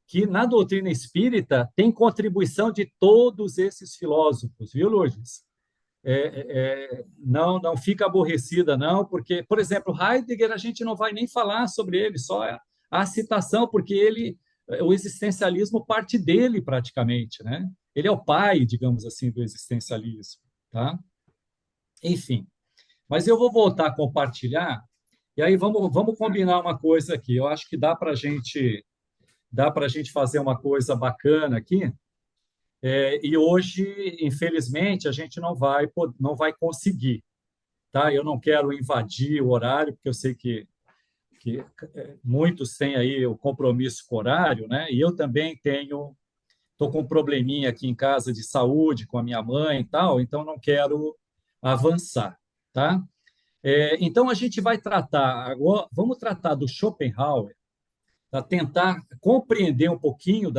que na doutrina espírita tem contribuição de todos esses filósofos, viu, Lourdes? Não fica aborrecida, não, porque, por exemplo, Heidegger, a gente não vai nem falar sobre ele, só a citação, porque o existencialismo parte dele praticamente, né? Ele é o pai, digamos assim, do existencialismo, tá? Enfim, mas eu vou voltar a compartilhar, e aí vamos combinar uma coisa aqui. Eu acho que dá para gente fazer uma coisa bacana aqui, e hoje, infelizmente, a gente não vai conseguir, tá? Eu não quero invadir o horário, porque eu sei que muitos têm aí o compromisso com o horário, né? E eu também estou com um probleminha aqui em casa de saúde com a minha mãe e tal, então não quero avançar, tá? Então a gente vai tratar agora, vamos tratar do Schopenhauer, para tentar compreender um pouquinho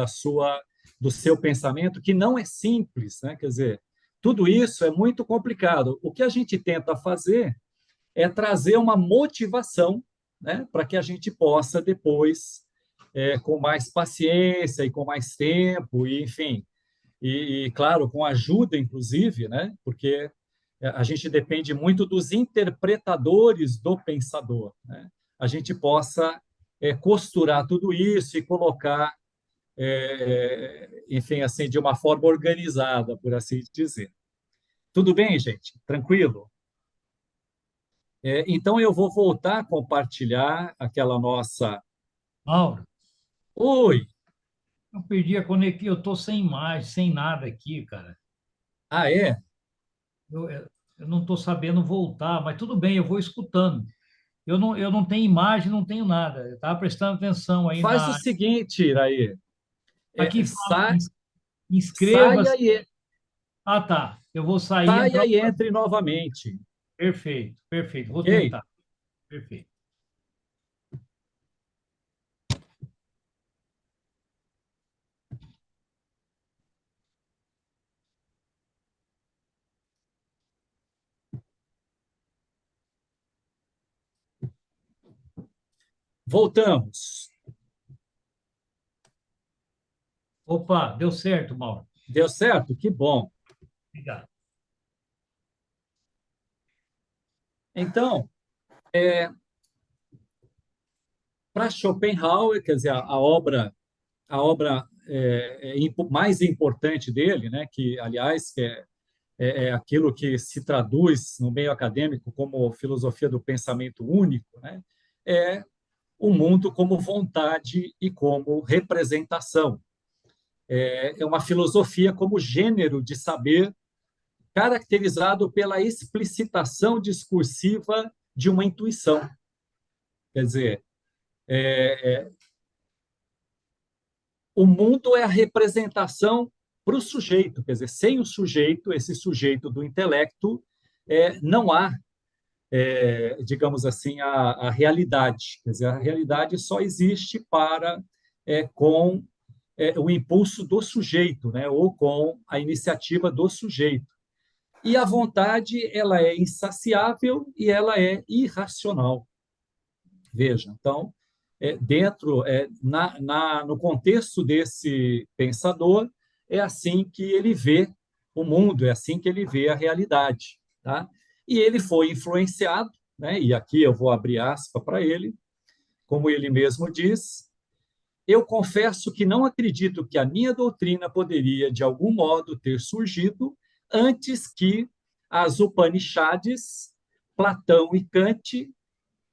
do seu pensamento, que não é simples, né? Quer dizer, tudo isso é muito complicado. O que a gente tenta fazer é trazer uma motivação, né, para que a gente possa depois, com mais paciência e com mais tempo, e, enfim, claro, com ajuda, inclusive, né, porque a gente depende muito dos interpretadores do pensador, né, a gente possa costurar tudo isso e colocar, enfim, assim, de uma forma organizada, por assim dizer. Tudo bem, gente? Tranquilo? Então, eu vou voltar a compartilhar aquela nossa. Mauro, Oi! eu perdi a conexão, eu estou sem imagem, sem nada aqui, cara. Ah, é? Eu não estou sabendo voltar, mas tudo bem, eu vou escutando. Eu não tenho imagem, não tenho nada. Eu estava prestando atenção aí Faz o na. seguinte, Iraí. Aqui fala, Sa, saia inscreva-se. Ah, tá. Eu vou sair e entrar. saia e entre novamente, Perfeito, perfeito. Vou ok? tentar. Perfeito. Voltamos. Opa, deu certo, Mauro. Deu certo? Que bom. Obrigado. Então, para Schopenhauer, quer dizer, a obra mais importante dele, né, que, aliás, é aquilo que se traduz no meio acadêmico como filosofia do pensamento único, né, é o mundo como vontade e como representação. É uma filosofia como gênero de saber caracterizado pela explicitação discursiva de uma intuição. Quer dizer, o mundo é a representação para o sujeito, quer dizer, sem o sujeito, esse sujeito do intelecto, não há, digamos assim, a realidade. Quer dizer, a realidade só existe com o impulso do sujeito, né, ou com a iniciativa do sujeito. E a vontade, ela é insaciável e ela é irracional. Veja, então, no contexto desse pensador, é assim que ele vê o mundo, é assim que ele vê a realidade. Tá? E ele foi influenciado, né? E aqui eu vou abrir aspas para ele, como ele mesmo diz: eu confesso que não acredito que a minha doutrina poderia, de algum modo, ter surgido antes que as Upanishads, Platão e Kant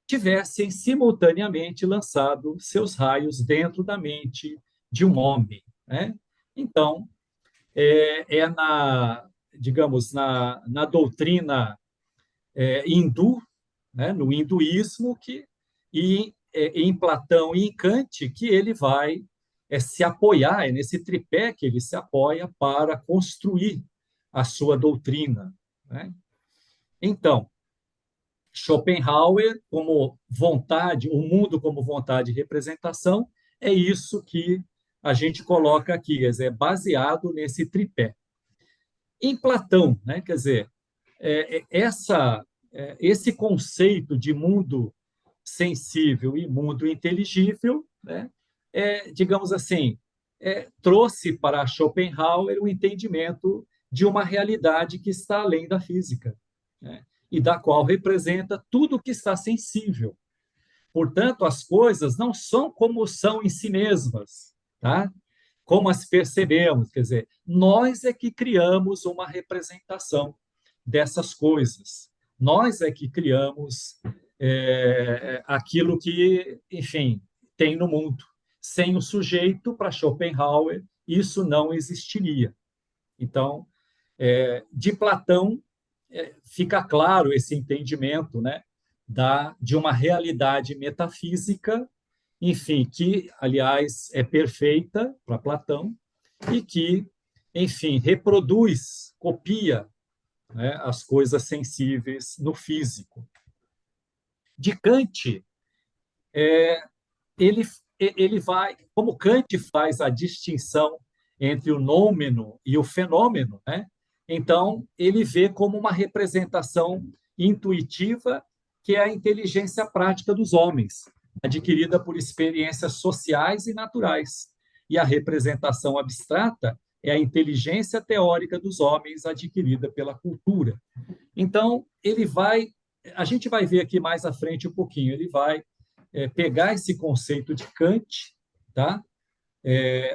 tivessem simultaneamente lançado seus raios dentro da mente de um homem. Né? Então, digamos, na doutrina hindu, né, no hinduísmo, em Platão e em Kant, que ele vai se apoiar, é nesse tripé que ele se apoia para construir a sua doutrina. Né? Então, Schopenhauer como vontade, o mundo como vontade e representação, é isso que a gente coloca aqui, quer dizer, baseado nesse tripé. Em Platão, né, quer dizer, esse conceito de mundo sensível e mundo inteligível, né, digamos assim, trouxe para Schopenhauer o entendimento de uma realidade que está além da física, né, e da qual representa tudo que está sensível. Portanto, as coisas não são como são em si mesmas, tá? Como as percebemos, quer dizer, nós é que criamos uma representação dessas coisas. Nós é que criamos aquilo que, enfim, tem no mundo. Sem o sujeito, para Schopenhauer, isso não existiria. Então, de Platão, fica claro esse entendimento, né, de uma realidade metafísica, enfim, que, aliás, é perfeita para Platão e que, enfim, reproduz, copia, né, as coisas sensíveis no físico. De Kant, ele, ele vai, como Kant faz a distinção entre o nômeno e o fenômeno, né? Então, ele vê como uma representação intuitiva, que é a inteligência prática dos homens, adquirida por experiências sociais e naturais. E a representação abstrata é a inteligência teórica dos homens, adquirida pela cultura. Então, a gente vai ver aqui mais à frente um pouquinho, ele vai pegar esse conceito de Kant, tá?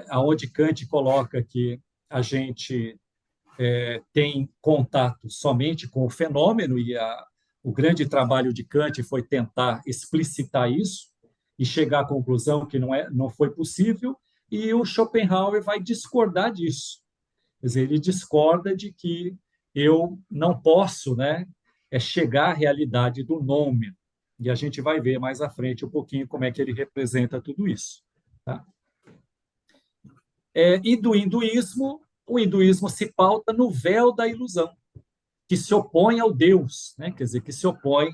Aonde Kant coloca que a gente tem contato somente com o fenômeno, e o grande trabalho de Kant foi tentar explicitar isso e chegar à conclusão que não foi possível, e o Schopenhauer vai discordar disso. Quer dizer, ele discorda de que eu não posso, né, chegar à realidade do nome. E a gente vai ver mais à frente um pouquinho como é que ele representa tudo isso. Tá? E do hinduísmo, o hinduísmo se pauta no véu da ilusão, que se opõe ao Deus, né? Quer dizer, que se opõe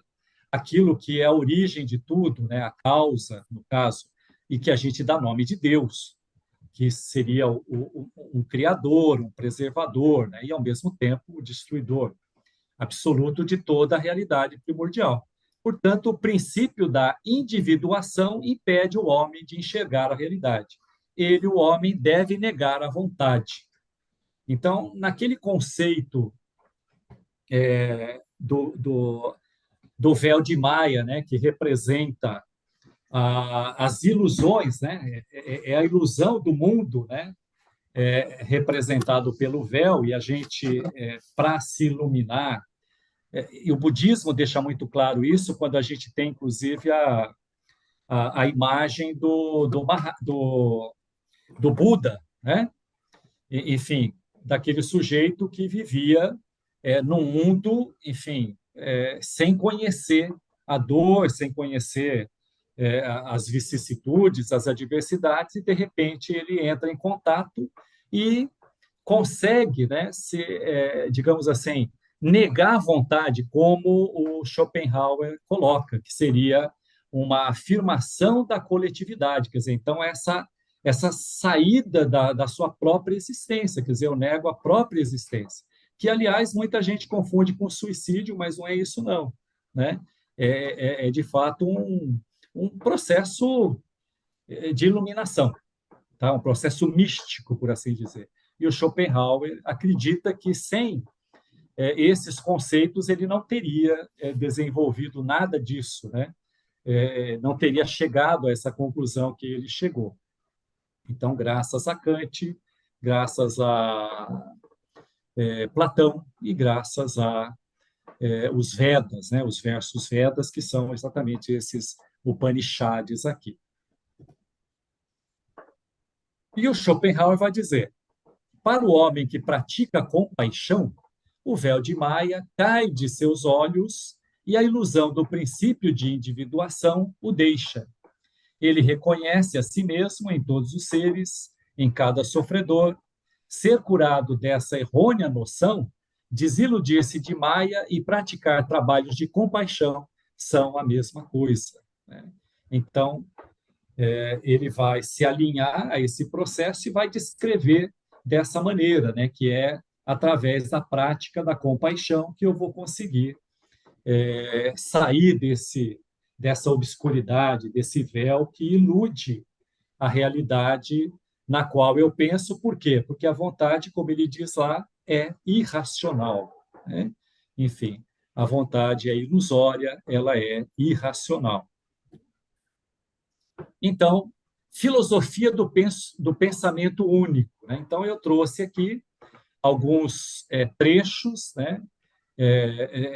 àquilo que é a origem de tudo, né? A causa, no caso, e que a gente dá nome de Deus, que seria um criador, um preservador, né? E, ao mesmo tempo, o destruidor absoluto de toda a realidade primordial. Portanto, o princípio da individuação impede o homem de enxergar a realidade. ele, o homem, deve negar a vontade. Então, naquele conceito do véu de Maia, né, que representa as ilusões, né, é a ilusão do mundo, né, representado pelo véu, e a gente, para se iluminar, e o budismo deixa muito claro isso quando a gente tem, inclusive, a imagem do Buda, né? Enfim, daquele sujeito que vivia num mundo, enfim, sem conhecer a dor, sem conhecer as vicissitudes, as adversidades, e de repente ele entra em contato e consegue, né, digamos assim, negar a vontade, como o Schopenhauer coloca, que seria uma afirmação da coletividade. Quer dizer, então, essa saída da sua própria existência, quer dizer, eu nego a própria existência, que, aliás, muita gente confunde com suicídio, mas não é isso, não. Né? De fato, um processo de iluminação, tá? Um processo místico, por assim dizer. E o Schopenhauer acredita que, sem esses conceitos, ele não teria desenvolvido nada disso, né? Não teria chegado a essa conclusão que ele chegou. Então, graças a Kant, graças a Platão e graças a os Vedas, né? Os versos Vedas, que são exatamente esses Upanishads aqui. E o Schopenhauer vai dizer: para o homem que pratica compaixão, o véu de Maia cai de seus olhos e a ilusão do princípio de individuação o deixa. Ele reconhece a si mesmo em todos os seres, em cada sofredor. Ser curado dessa errônea noção, desiludir-se de Maia e praticar trabalhos de compaixão são a mesma coisa. Né? Então, ele vai se alinhar a esse processo e vai descrever dessa maneira, né, que é através da prática da compaixão que eu vou conseguir sair dessa obscuridade, desse véu que ilude a realidade na qual eu penso. Por quê? Porque a vontade, como ele diz lá, é irracional. Né? Enfim, a vontade é ilusória, ela é irracional. Então, filosofia do pensamento único. Né? Então, eu trouxe aqui alguns trechos, né,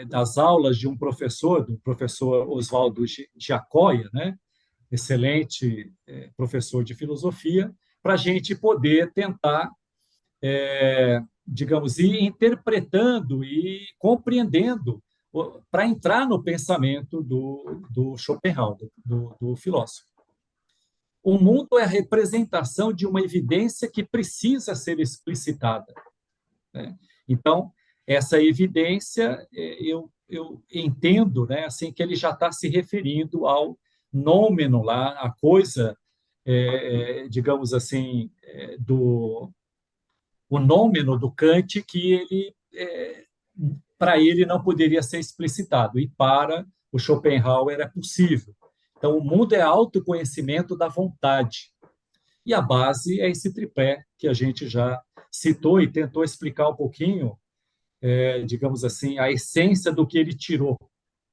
das aulas de um professor, do professor Oswaldo Giacoia, né, excelente professor de filosofia, para a gente poder tentar, digamos, ir interpretando e compreendendo para entrar no pensamento do Schopenhauer, do filósofo. O mundo é a representação de uma evidência que precisa ser explicitada. Né? Então, essa evidência, eu entendo, né, assim, que ele já está se referindo ao nômeno lá, a coisa, digamos assim, o nômeno do Kant, que ele, para ele, não poderia ser explicitado, e para o Schopenhauer é possível. Então, o mundo é autoconhecimento da vontade. E a base é esse tripé que a gente já citou e tentou explicar um pouquinho, digamos assim, a essência do que ele tirou.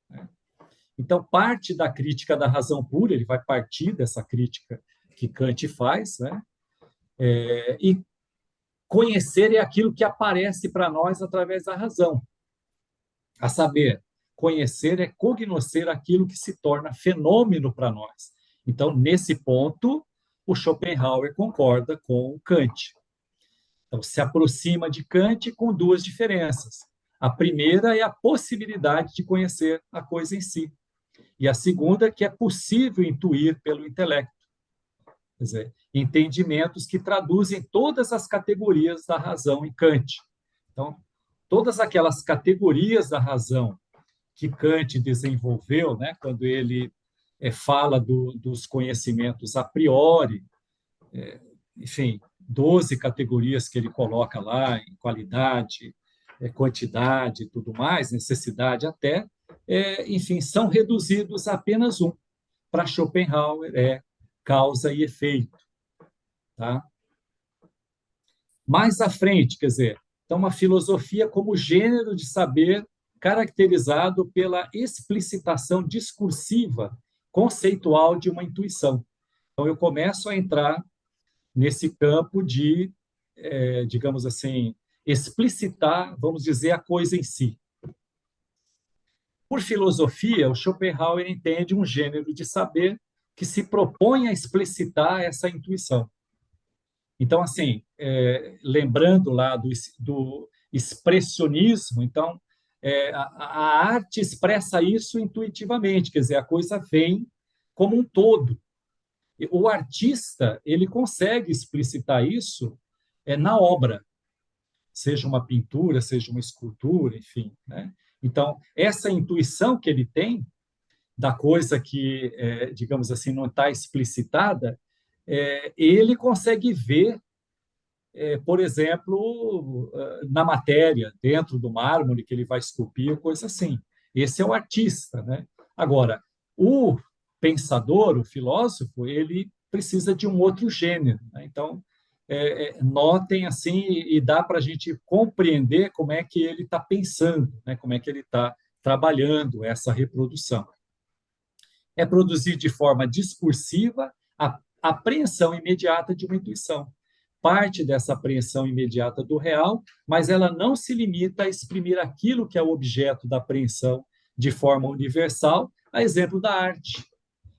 Né? Então, parte da crítica da razão pura, ele vai partir dessa crítica que Kant faz, né? E conhecer é aquilo que aparece para nós através da razão. A saber, conhecer é cognoscer aquilo que se torna fenômeno para nós. Então, nesse ponto, o Schopenhauer concorda com o Kant. Então, se aproxima de Kant com duas diferenças. A primeira é a possibilidade de conhecer a coisa em si. E a segunda, que é possível intuir pelo intelecto. Quer dizer, entendimentos que traduzem todas as categorias da razão em Kant. Então, todas aquelas categorias da razão que Kant desenvolveu, né, quando ele fala dos conhecimentos a priori, enfim, 12 categorias que ele coloca lá, em qualidade, quantidade e tudo mais, necessidade até, enfim, são reduzidos a apenas um. Para Schopenhauer, é causa e efeito. tá? Mais à frente, quer dizer, então uma filosofia como gênero de saber caracterizado pela explicitação discursiva, conceitual de uma intuição. Então eu começo a entrar nesse campo de, digamos assim, explicitar, vamos dizer, a coisa em si. Por filosofia, o Schopenhauer entende um gênero de saber que se propõe a explicitar essa intuição. Então, assim, lembrando lá do expressionismo, então, a arte expressa isso intuitivamente, quer dizer, a coisa vem como um todo. O artista, ele consegue explicitar isso na obra, seja uma pintura, seja uma escultura, enfim, né? Então, essa intuição que ele tem da coisa que, digamos assim, não está explicitada, ele consegue ver, por exemplo, na matéria, dentro do mármore que ele vai esculpir, coisa assim. Esse é o artista, né? Agora, o pensador, o filósofo, ele precisa de um outro gênero, né? Então, notem assim, e dá para a gente compreender como é que ele está pensando, né? Como é que ele está trabalhando essa reprodução. É produzir de forma discursiva a apreensão imediata de uma intuição. Parte dessa apreensão imediata do real, mas ela não se limita a exprimir aquilo que é o objeto da apreensão de forma universal, a exemplo da arte,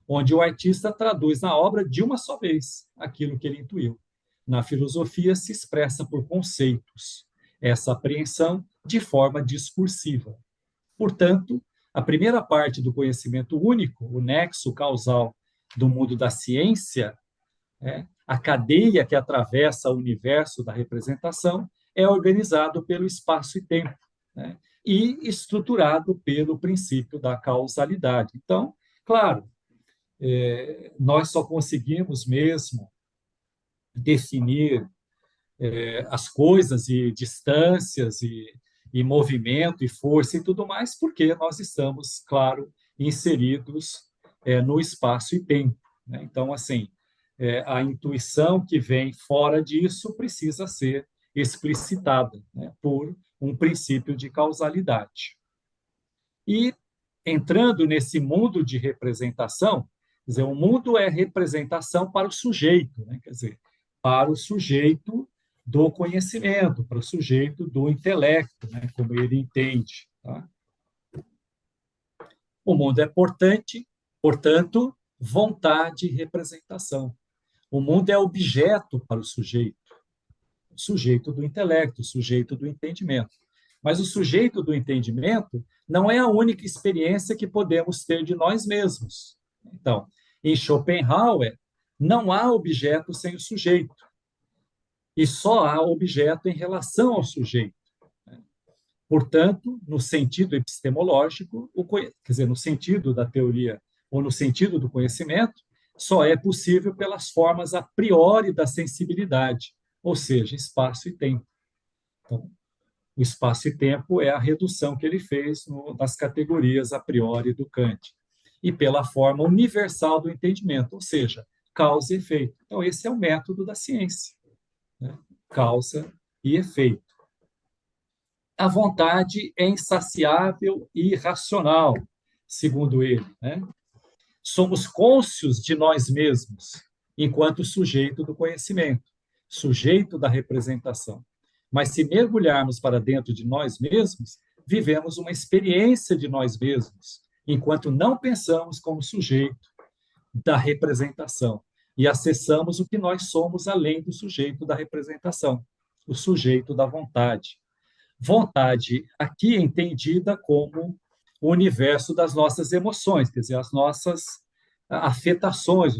onde o artista traduz na obra de uma só vez aquilo que ele intuiu. Na filosofia se expressa por conceitos, essa apreensão de forma discursiva. Portanto, a primeira parte do conhecimento único, o nexo causal do mundo da ciência, a cadeia que atravessa o universo da representação, é organizado pelo espaço e tempo, né? E estruturado pelo princípio da causalidade. Então, claro, nós só conseguimos mesmo definir as coisas e distâncias e movimento e força e tudo mais, porque nós estamos, claro, inseridos no espaço e tempo, né? Então, assim, a intuição que vem fora disso precisa ser explicitada, né, por um princípio de causalidade. E entrando nesse mundo de representação, quer dizer, o mundo é representação para o sujeito, né? Quer dizer, para o sujeito do conhecimento, para o sujeito do intelecto, né? Como ele entende, tá? O mundo é portanto, vontade e representação. O mundo é objeto para o sujeito do intelecto, o sujeito do entendimento. Mas o sujeito do entendimento não é a única experiência que podemos ter de nós mesmos. Então, em Schopenhauer, não há objeto sem o sujeito. E só há objeto em relação ao sujeito. Portanto, no sentido epistemológico, quer dizer, no sentido da teoria ou no sentido do conhecimento, só é possível pelas formas a priori da sensibilidade, ou seja, espaço e tempo. Então, o espaço e tempo é a redução que ele fez das categorias a priori do Kant. E pela forma universal do entendimento, ou seja, causa e efeito. Então, esse é o método da ciência, né? Causa e efeito. A vontade é insaciável e irracional, segundo ele, né? Somos cônscios de nós mesmos, enquanto sujeito do conhecimento, sujeito da representação. Mas se mergulharmos para dentro de nós mesmos, vivemos uma experiência de nós mesmos, enquanto não pensamos como sujeito da representação e acessamos o que nós somos além do sujeito da representação, o sujeito da vontade. Vontade aqui é entendida como o universo das nossas emoções, quer dizer, as nossas afetações,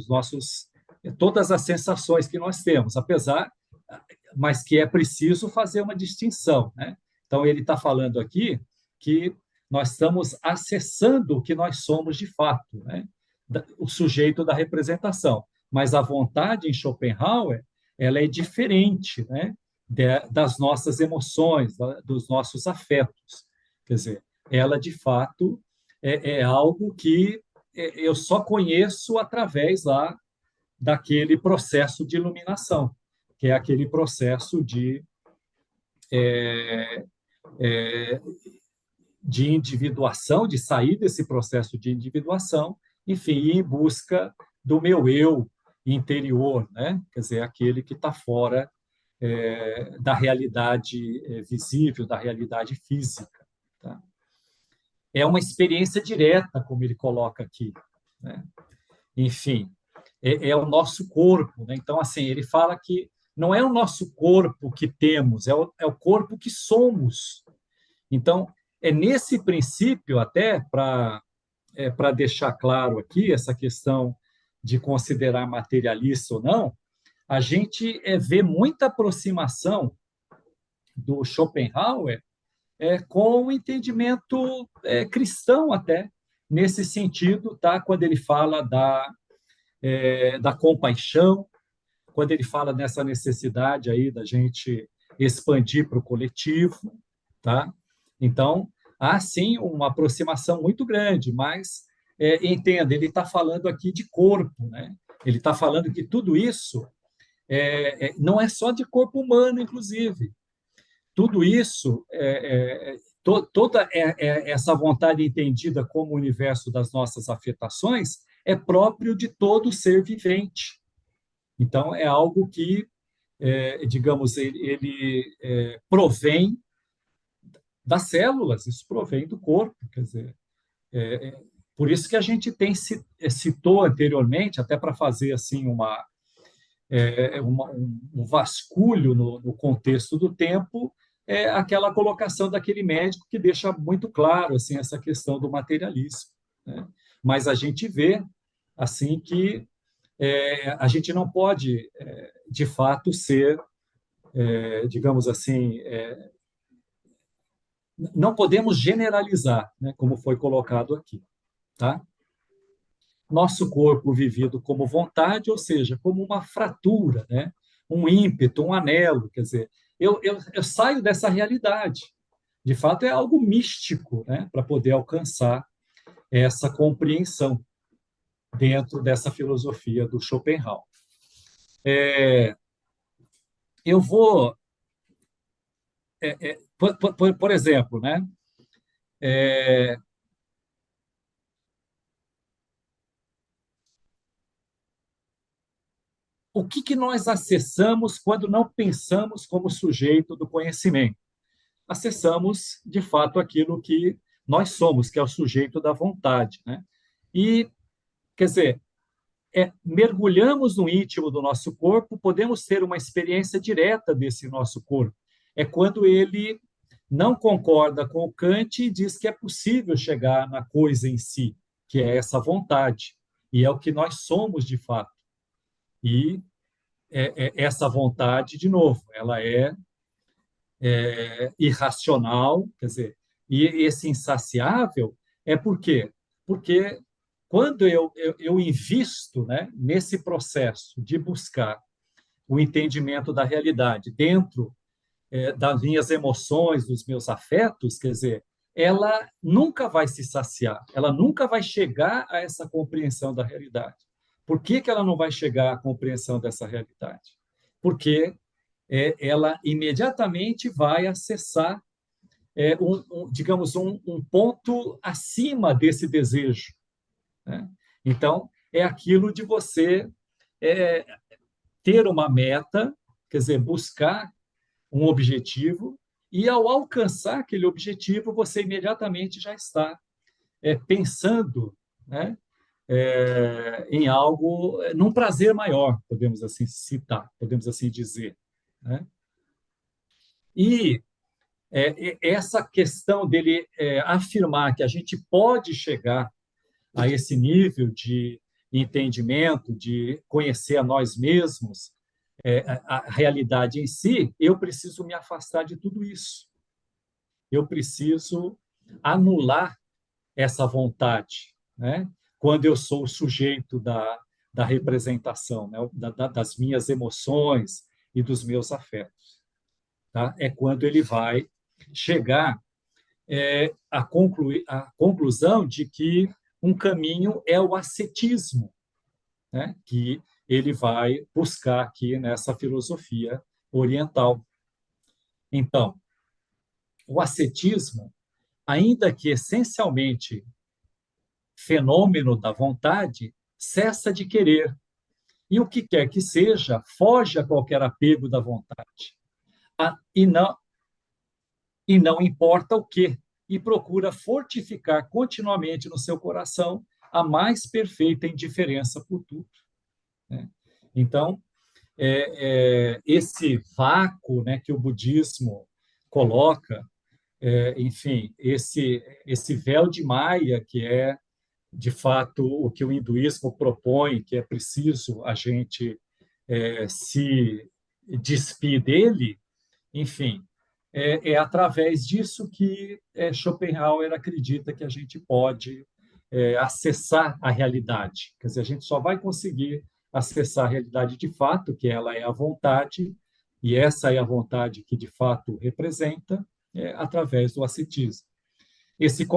todas as sensações que nós temos, mas que é preciso fazer uma distinção, né? Então, ele está falando aqui que nós estamos acessando o que nós somos de fato, né? O sujeito da representação. Mas a vontade em Schopenhauer, ela é diferente, né? Das nossas emoções, dos nossos afetos. Quer dizer, ela, de fato, é algo que eu só conheço através lá daquele processo de iluminação, que é aquele processo de individuação, de sair desse processo de individuação, enfim, ir em busca do meu eu interior, né? Quer dizer, aquele que está fora da realidade visível, da realidade física. Tá? É uma experiência direta, como ele coloca aqui, né? Enfim, é o nosso corpo, né? Então, assim, ele fala que não é o nosso corpo que temos, é o corpo que somos. Então, é nesse princípio, até para deixar claro aqui essa questão de considerar materialista ou não, a gente vê muita aproximação do Schopenhauer com o entendimento cristão até, nesse sentido, tá? Quando ele fala da compaixão, quando ele fala nessa necessidade aí da gente expandir para o coletivo, tá? Então, há sim uma aproximação muito grande, mas entenda, ele está falando aqui de corpo, né? Ele está falando que tudo isso não é só de corpo humano, inclusive. Tudo isso, toda essa vontade entendida como o universo das nossas afetações, é próprio de todo ser vivente. Então, é algo que, digamos, ele provém das células, isso provém do corpo, quer dizer, por isso que a gente citou anteriormente, até para fazer assim um vasculho no contexto do tempo, aquela colocação daquele médico que deixa muito claro assim essa questão do materialismo, né? Mas a gente vê assim que a gente não pode, de fato, ser, digamos assim, não podemos generalizar, né, como foi colocado aqui, tá? Nosso corpo vivido como vontade, ou seja, como uma fratura, né? Um ímpeto, um anelo, quer dizer, eu saio dessa realidade. De fato, é algo místico, né, para poder alcançar essa compreensão dentro dessa filosofia do Schopenhauer. Eu vou, por exemplo, né, o que nós acessamos quando não pensamos como sujeito do conhecimento? Acessamos, de fato, aquilo que nós somos, que é o sujeito da vontade, né? E, quer dizer, mergulhamos no íntimo do nosso corpo, podemos ter uma experiência direta desse nosso corpo. É quando ele não concorda com o Kant e diz que é possível chegar na coisa em si, que é essa vontade, e é o que nós somos de fato. E essa vontade, de novo, ela é irracional, quer dizer, e esse insaciável por quê? Porque quando eu invisto, né, nesse processo de buscar o entendimento da realidade dentro das minhas emoções, dos meus afetos, quer dizer, ela nunca vai se saciar, ela nunca vai chegar a essa compreensão da realidade. Por que ela não vai chegar à compreensão dessa realidade? Porque ela imediatamente vai acessar, digamos, um ponto acima desse desejo, né? Então, é aquilo de você ter uma meta, quer dizer, buscar um objetivo, e ao alcançar aquele objetivo, você imediatamente já está pensando, né, em algo, num prazer maior, podemos assim citar, podemos assim dizer, né? E essa questão dele afirmar que a gente pode chegar a esse nível de entendimento, de conhecer a nós mesmos, a realidade em si, eu preciso me afastar de tudo isso. Eu preciso anular essa vontade, né? Quando eu sou o sujeito da representação, né? Das minhas emoções e dos meus afetos. Tá? É quando ele vai chegar à conclusão de que um caminho é o ascetismo, né? Que ele vai buscar aqui nessa filosofia oriental. Então, o ascetismo, ainda que essencialmente fenômeno da vontade, cessa de querer. E o que quer que seja, foge a qualquer apego da vontade. E não importa o que, e procura fortificar continuamente no seu coração a mais perfeita indiferença por tudo. Né? Então, esse vácuo, né, que o budismo coloca, enfim, esse véu de Maia, que é, de fato, o que o hinduísmo propõe, que é preciso a gente se despir dele, enfim, através disso que Schopenhauer acredita que a gente pode acessar a realidade. Quer dizer, a gente só vai conseguir acessar a realidade de fato, que ela é a vontade, e essa é a vontade que de fato representa, através do ascetismo. Esse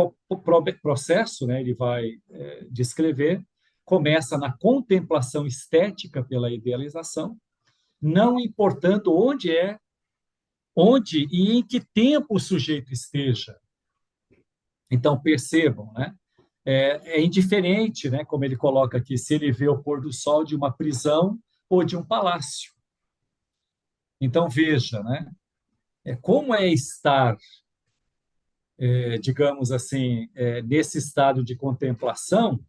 processo, né, ele vai descrever, começa na contemplação estética pela idealização, não importando onde e em que tempo o sujeito esteja. Então, percebam, né? É indiferente, né, como ele coloca aqui, se ele vê o pôr do sol de uma prisão ou de um palácio. Então, veja, né? Como é estar, digamos assim, nesse estado de contemplação,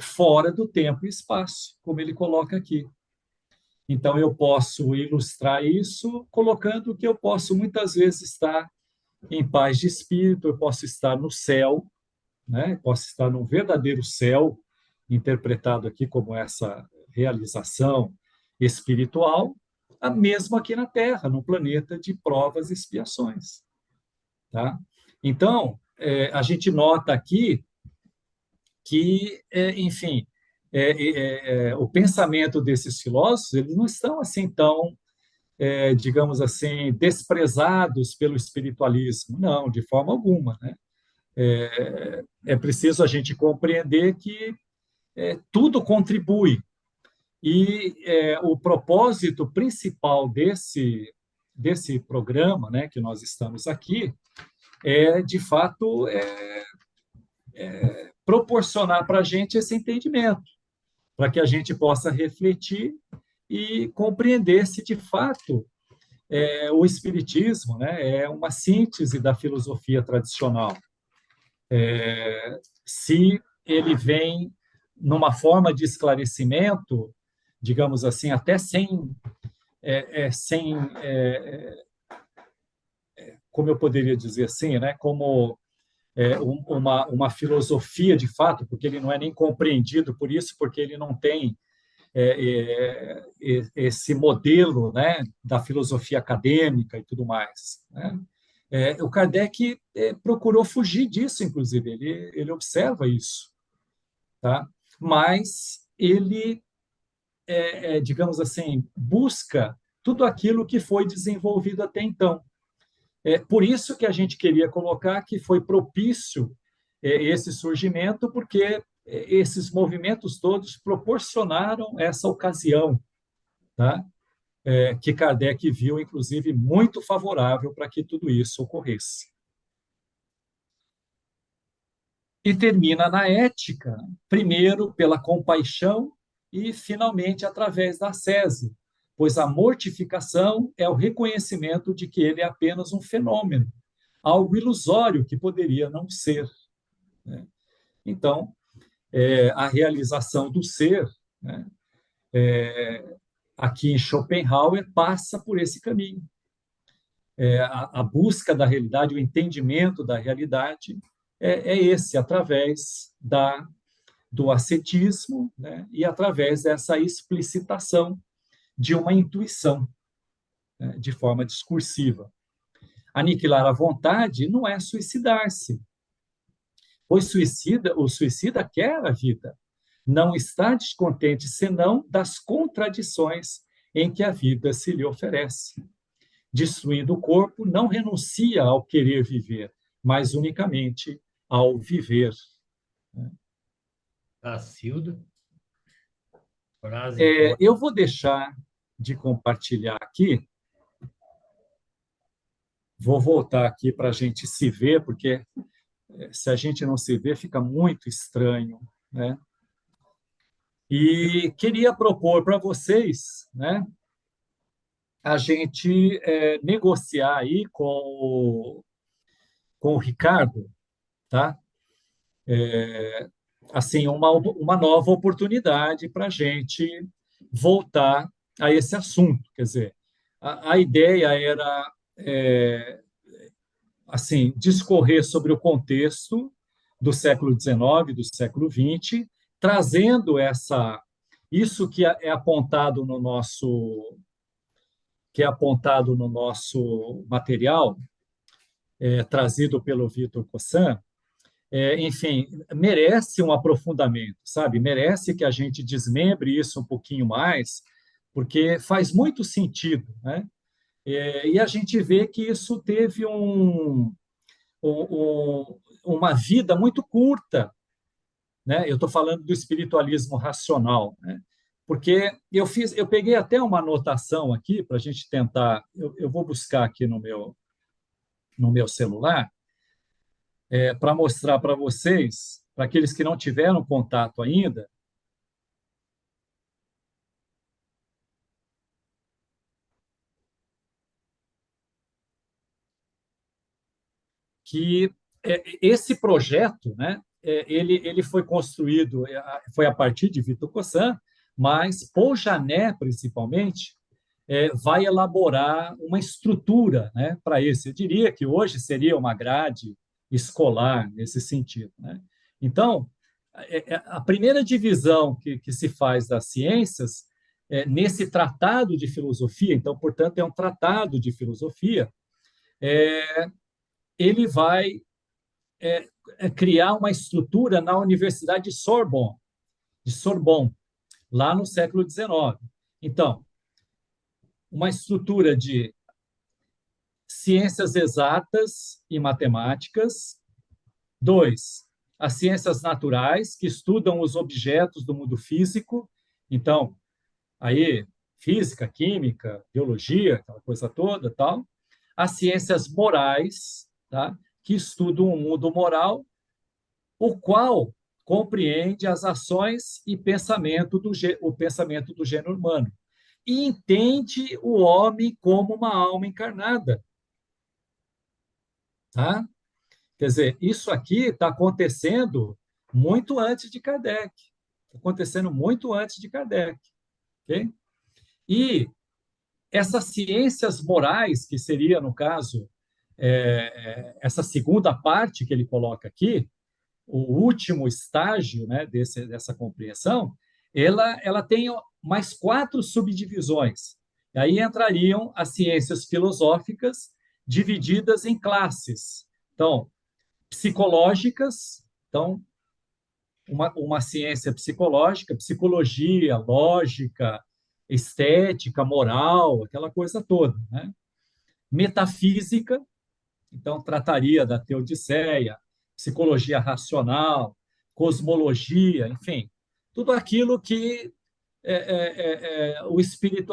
fora do tempo e espaço, como ele coloca aqui. Então, eu posso ilustrar isso colocando que eu posso muitas vezes estar em paz de espírito, eu posso estar no céu, né? Posso estar num verdadeiro céu, interpretado aqui como essa realização espiritual, a mesma aqui na Terra, no planeta de provas e expiações. Tá? Então, a gente nota aqui que, enfim, o pensamento desses filósofos, eles não estão assim tão, digamos assim, desprezados pelo espiritualismo. Não, de forma alguma, né? É preciso a gente compreender que tudo contribui. E o propósito principal desse programa, né, que nós estamos aqui, de fato, proporcionar para a gente esse entendimento, para que a gente possa refletir e compreender se, de fato, o Espiritismo, né, é uma síntese da filosofia tradicional. Se ele vem numa forma de esclarecimento, digamos assim, até sem como eu poderia dizer assim, né, como uma filosofia de fato, porque ele não é nem compreendido por isso, porque ele não tem esse modelo, né, da filosofia acadêmica e tudo mais, né? O Kardec procurou fugir disso, inclusive, ele observa isso, tá? Mas ele, digamos assim, busca tudo aquilo que foi desenvolvido até então. Por isso que a gente queria colocar que foi propício esse surgimento, porque esses movimentos todos proporcionaram essa ocasião, tá? Que Kardec viu, inclusive, muito favorável para que tudo isso ocorresse. E termina na ética, primeiro pela compaixão e, finalmente, através da ascese, pois a mortificação é o reconhecimento de que ele é apenas um fenômeno, algo ilusório que poderia não ser. Né? Então, a realização do ser, né, aqui em Schopenhauer, passa por esse caminho. A busca da realidade, o entendimento da realidade esse, através do ascetismo, né, e através dessa explicitação de uma intuição, né, de forma discursiva. Aniquilar a vontade não é suicidar-se, pois o suicida quer a vida, não está descontente senão das contradições em que a vida se lhe oferece. Destruindo o corpo, não renuncia ao querer viver, mas unicamente ao viver. Cacilda. Frase forte. Eu vou deixar de compartilhar aqui, vou voltar aqui para a gente se ver, porque se a gente não se vê, fica muito estranho, né? E queria propor para vocês, né, a gente negociar aí com o Ricardo, tá? Assim, uma nova oportunidade para a gente voltar a esse assunto. Quer dizer, a ideia era, assim, discorrer sobre o contexto do século XIX, do século XX, trazendo isso que é apontado no nosso material, trazido pelo Vitor Cossan, enfim, merece um aprofundamento, sabe? Merece que a gente desmembre isso um pouquinho mais, porque faz muito sentido, né? E a gente vê que isso teve uma vida muito curta, né? Eu estou falando do espiritualismo racional, né? Porque eu peguei até uma anotação aqui para a gente tentar, eu vou buscar aqui no meu celular, para mostrar para vocês, para aqueles que não tiveram contato ainda, que esse projeto, né, ele foi construído, foi a partir de Vitor Cossan, mas Paul Janet, principalmente, vai elaborar uma estrutura, né, para isso. Eu diria que hoje seria uma grade escolar nesse sentido, né? Então, a primeira divisão que se faz das ciências, nesse tratado de filosofia, então, portanto, é um tratado de filosofia, ele vai criar uma estrutura na Universidade de Sorbonne, lá no século XIX. Então, uma estrutura de ciências exatas e matemáticas. 2, as ciências naturais, que estudam os objetos do mundo físico. Então, aí, física, química, biologia, aquela coisa toda, tal. As ciências morais, tá? Que estudam o mundo moral, o qual compreende as ações e o pensamento do gênero humano. E entende o homem como uma alma encarnada. Tá? Quer dizer, isso aqui está acontecendo muito antes de Kardec. Está acontecendo muito antes de Kardec. Okay? E essas ciências morais, que seria, no caso, essa segunda parte que ele coloca aqui, o último estágio, né, dessa compreensão, ela tem mais 4 subdivisões. E aí entrariam as ciências filosóficas divididas em classes. Então, psicológicas, então, uma ciência psicológica, psicologia, lógica, estética, moral, aquela coisa toda, né? Metafísica, então trataria da teodiceia, psicologia racional, cosmologia, enfim, tudo aquilo que o espírito,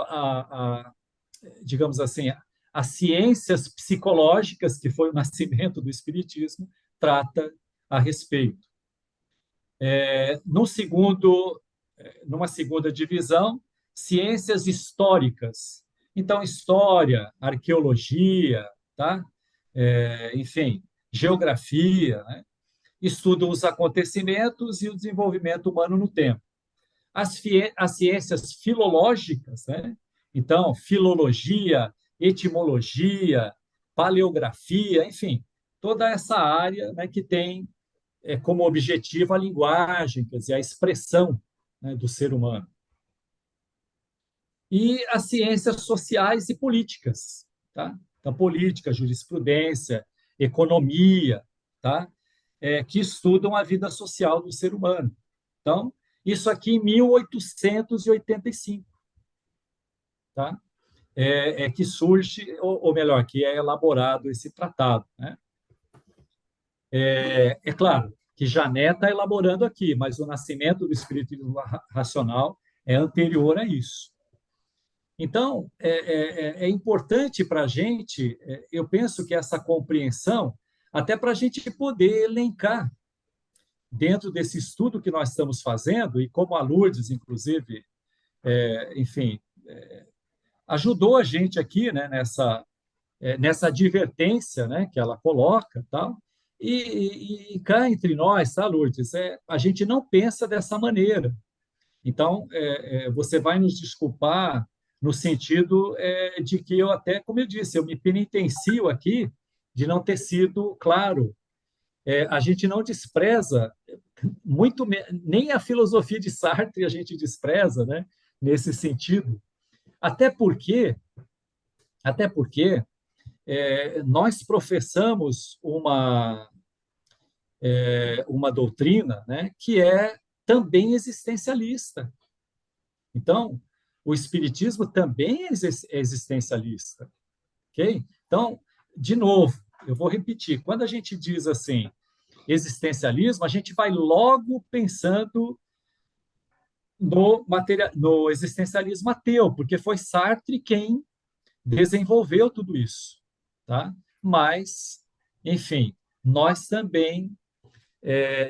digamos assim, as ciências psicológicas, que foi o nascimento do espiritismo, trata a respeito. No segundo, numa segunda divisão, ciências históricas. Então, história, arqueologia, tá? Enfim, geografia, né? Estudam os acontecimentos e o desenvolvimento humano no tempo. As ciências filológicas, né? Então, filologia, etimologia, paleografia, enfim, toda essa área, né, que tem como objetivo a linguagem, quer dizer, a expressão, né, do ser humano. E as ciências sociais e políticas, tá? Então, política, jurisprudência, economia, tá? Que estudam a vida social do ser humano. Então, isso aqui em 1885, tá? Que surge, ou melhor, que é elaborado esse tratado, né? Claro que Janet está elaborando aqui, mas o nascimento do espiritismo racional é anterior a isso. Então, é importante para a gente, eu penso que essa compreensão, até para a gente poder elencar dentro desse estudo que nós estamos fazendo, e como a Lourdes, inclusive, enfim, ajudou a gente aqui, né, nessa advertência, né, que ela coloca, tal, e cá entre nós, tá, Lourdes, a gente não pensa dessa maneira. Então, você vai nos desculpar no sentido de que eu até, como eu disse, eu me penitencio aqui de não ter sido claro. A gente não despreza nem a filosofia de Sartre a gente despreza, né, nesse sentido. Até porque nós professamos uma doutrina, né, que é também existencialista. Então, o espiritismo também é existencialista, ok? Então, de novo, eu vou repetir, quando a gente diz assim, existencialismo, a gente vai logo pensando no existencialismo ateu, porque foi Sartre quem desenvolveu tudo isso, tá? Mas, enfim, nós também,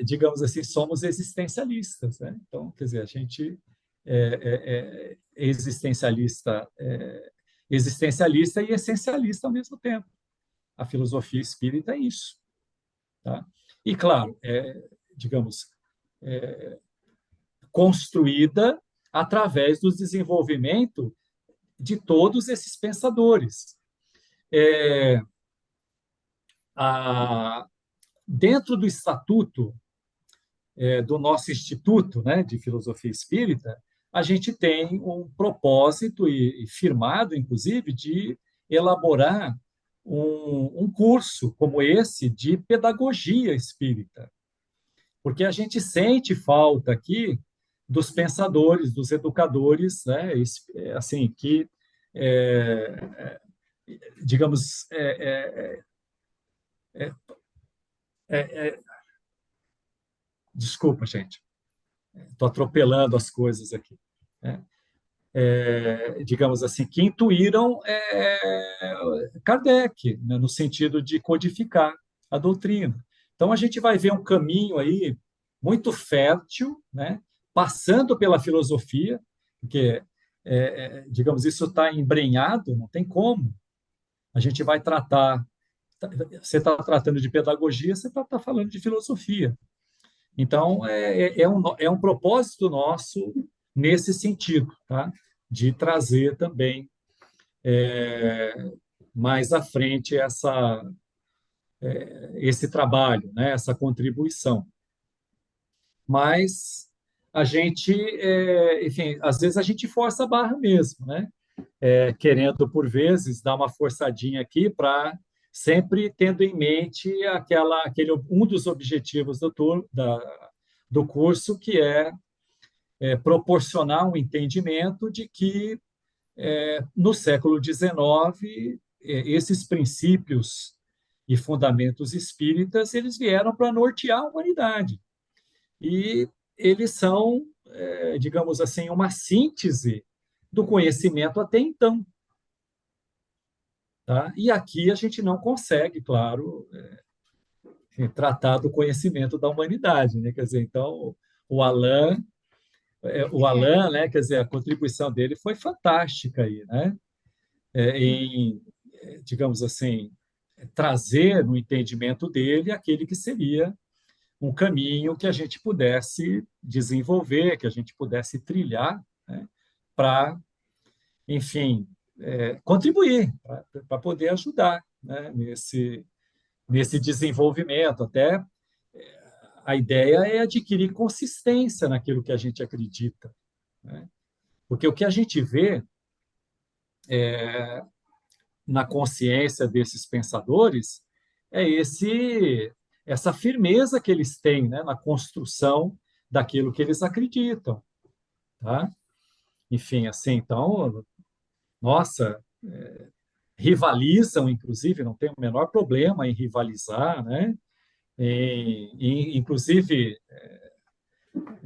digamos assim, somos existencialistas, né? Então, quer dizer, a gente é existencialista, existencialista e essencialista ao mesmo tempo. A filosofia espírita é isso, tá? E, claro, digamos, construída através do desenvolvimento de todos esses pensadores. Dentro do estatuto do nosso Instituto, né, de Filosofia Espírita, a gente tem um propósito, e firmado, inclusive, de elaborar um curso como esse de pedagogia espírita. Porque a gente sente falta aqui dos pensadores, dos educadores, né, assim, que, digamos, desculpa, gente, estou atropelando as coisas aqui, né? Digamos assim, que intuíram Kardec, né, no sentido de codificar a doutrina. Então, a gente vai ver um caminho aí muito fértil, né, passando pela filosofia, porque, digamos, isso está embrenhado, não tem como. A gente vai tratar, você está tratando de pedagogia, você está falando de filosofia. Então, é um propósito nosso nesse sentido, tá? De trazer também mais à frente esse trabalho, né? Essa contribuição. Mas a gente, enfim, às vezes a gente força a barra mesmo, né? Querendo, por vezes, dar uma forçadinha aqui para sempre tendo em mente um dos objetivos do curso, que proporcionar um entendimento de que, no século XIX, esses princípios e fundamentos espíritas, eles vieram para nortear a humanidade. E eles são, digamos assim, uma síntese do conhecimento até então. Tá? E aqui a gente não consegue, claro, tratar do conhecimento da humanidade, né? Quer dizer, então, o Alain, né? Quer dizer, a contribuição dele foi fantástica aí, né? Em, digamos assim, trazer no entendimento dele aquele que seria um caminho que a gente pudesse desenvolver, que a gente pudesse trilhar, né? Para, enfim, contribuir, para poder ajudar, né? Nesse desenvolvimento. Até a ideia é adquirir consistência naquilo que a gente acredita, né? Porque o que a gente vê na consciência desses pensadores é essa firmeza que eles têm, né, na construção daquilo que eles acreditam, tá? Enfim, assim, então, nossa, rivalizam, inclusive, não tem o menor problema em rivalizar, né? Inclusive,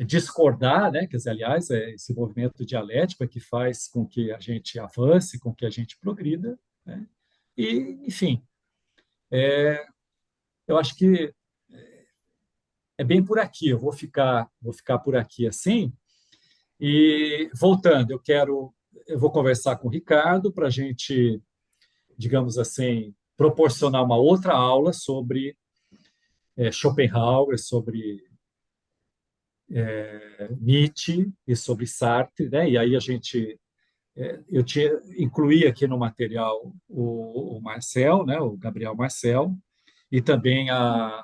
discordar, né? Quer dizer, aliás, é esse movimento dialético é que faz com que a gente avance, com que a gente progrida, né? E, enfim, eu acho que é bem por aqui. Eu vou ficar por aqui assim. E voltando, eu vou conversar com o Ricardo para a gente, digamos assim, proporcionar uma outra aula sobre Schopenhauer, sobre Nietzsche e sobre Sartre, né? E aí eu incluí aqui no material o Marcel, né? O Gabriel Marcel, e também a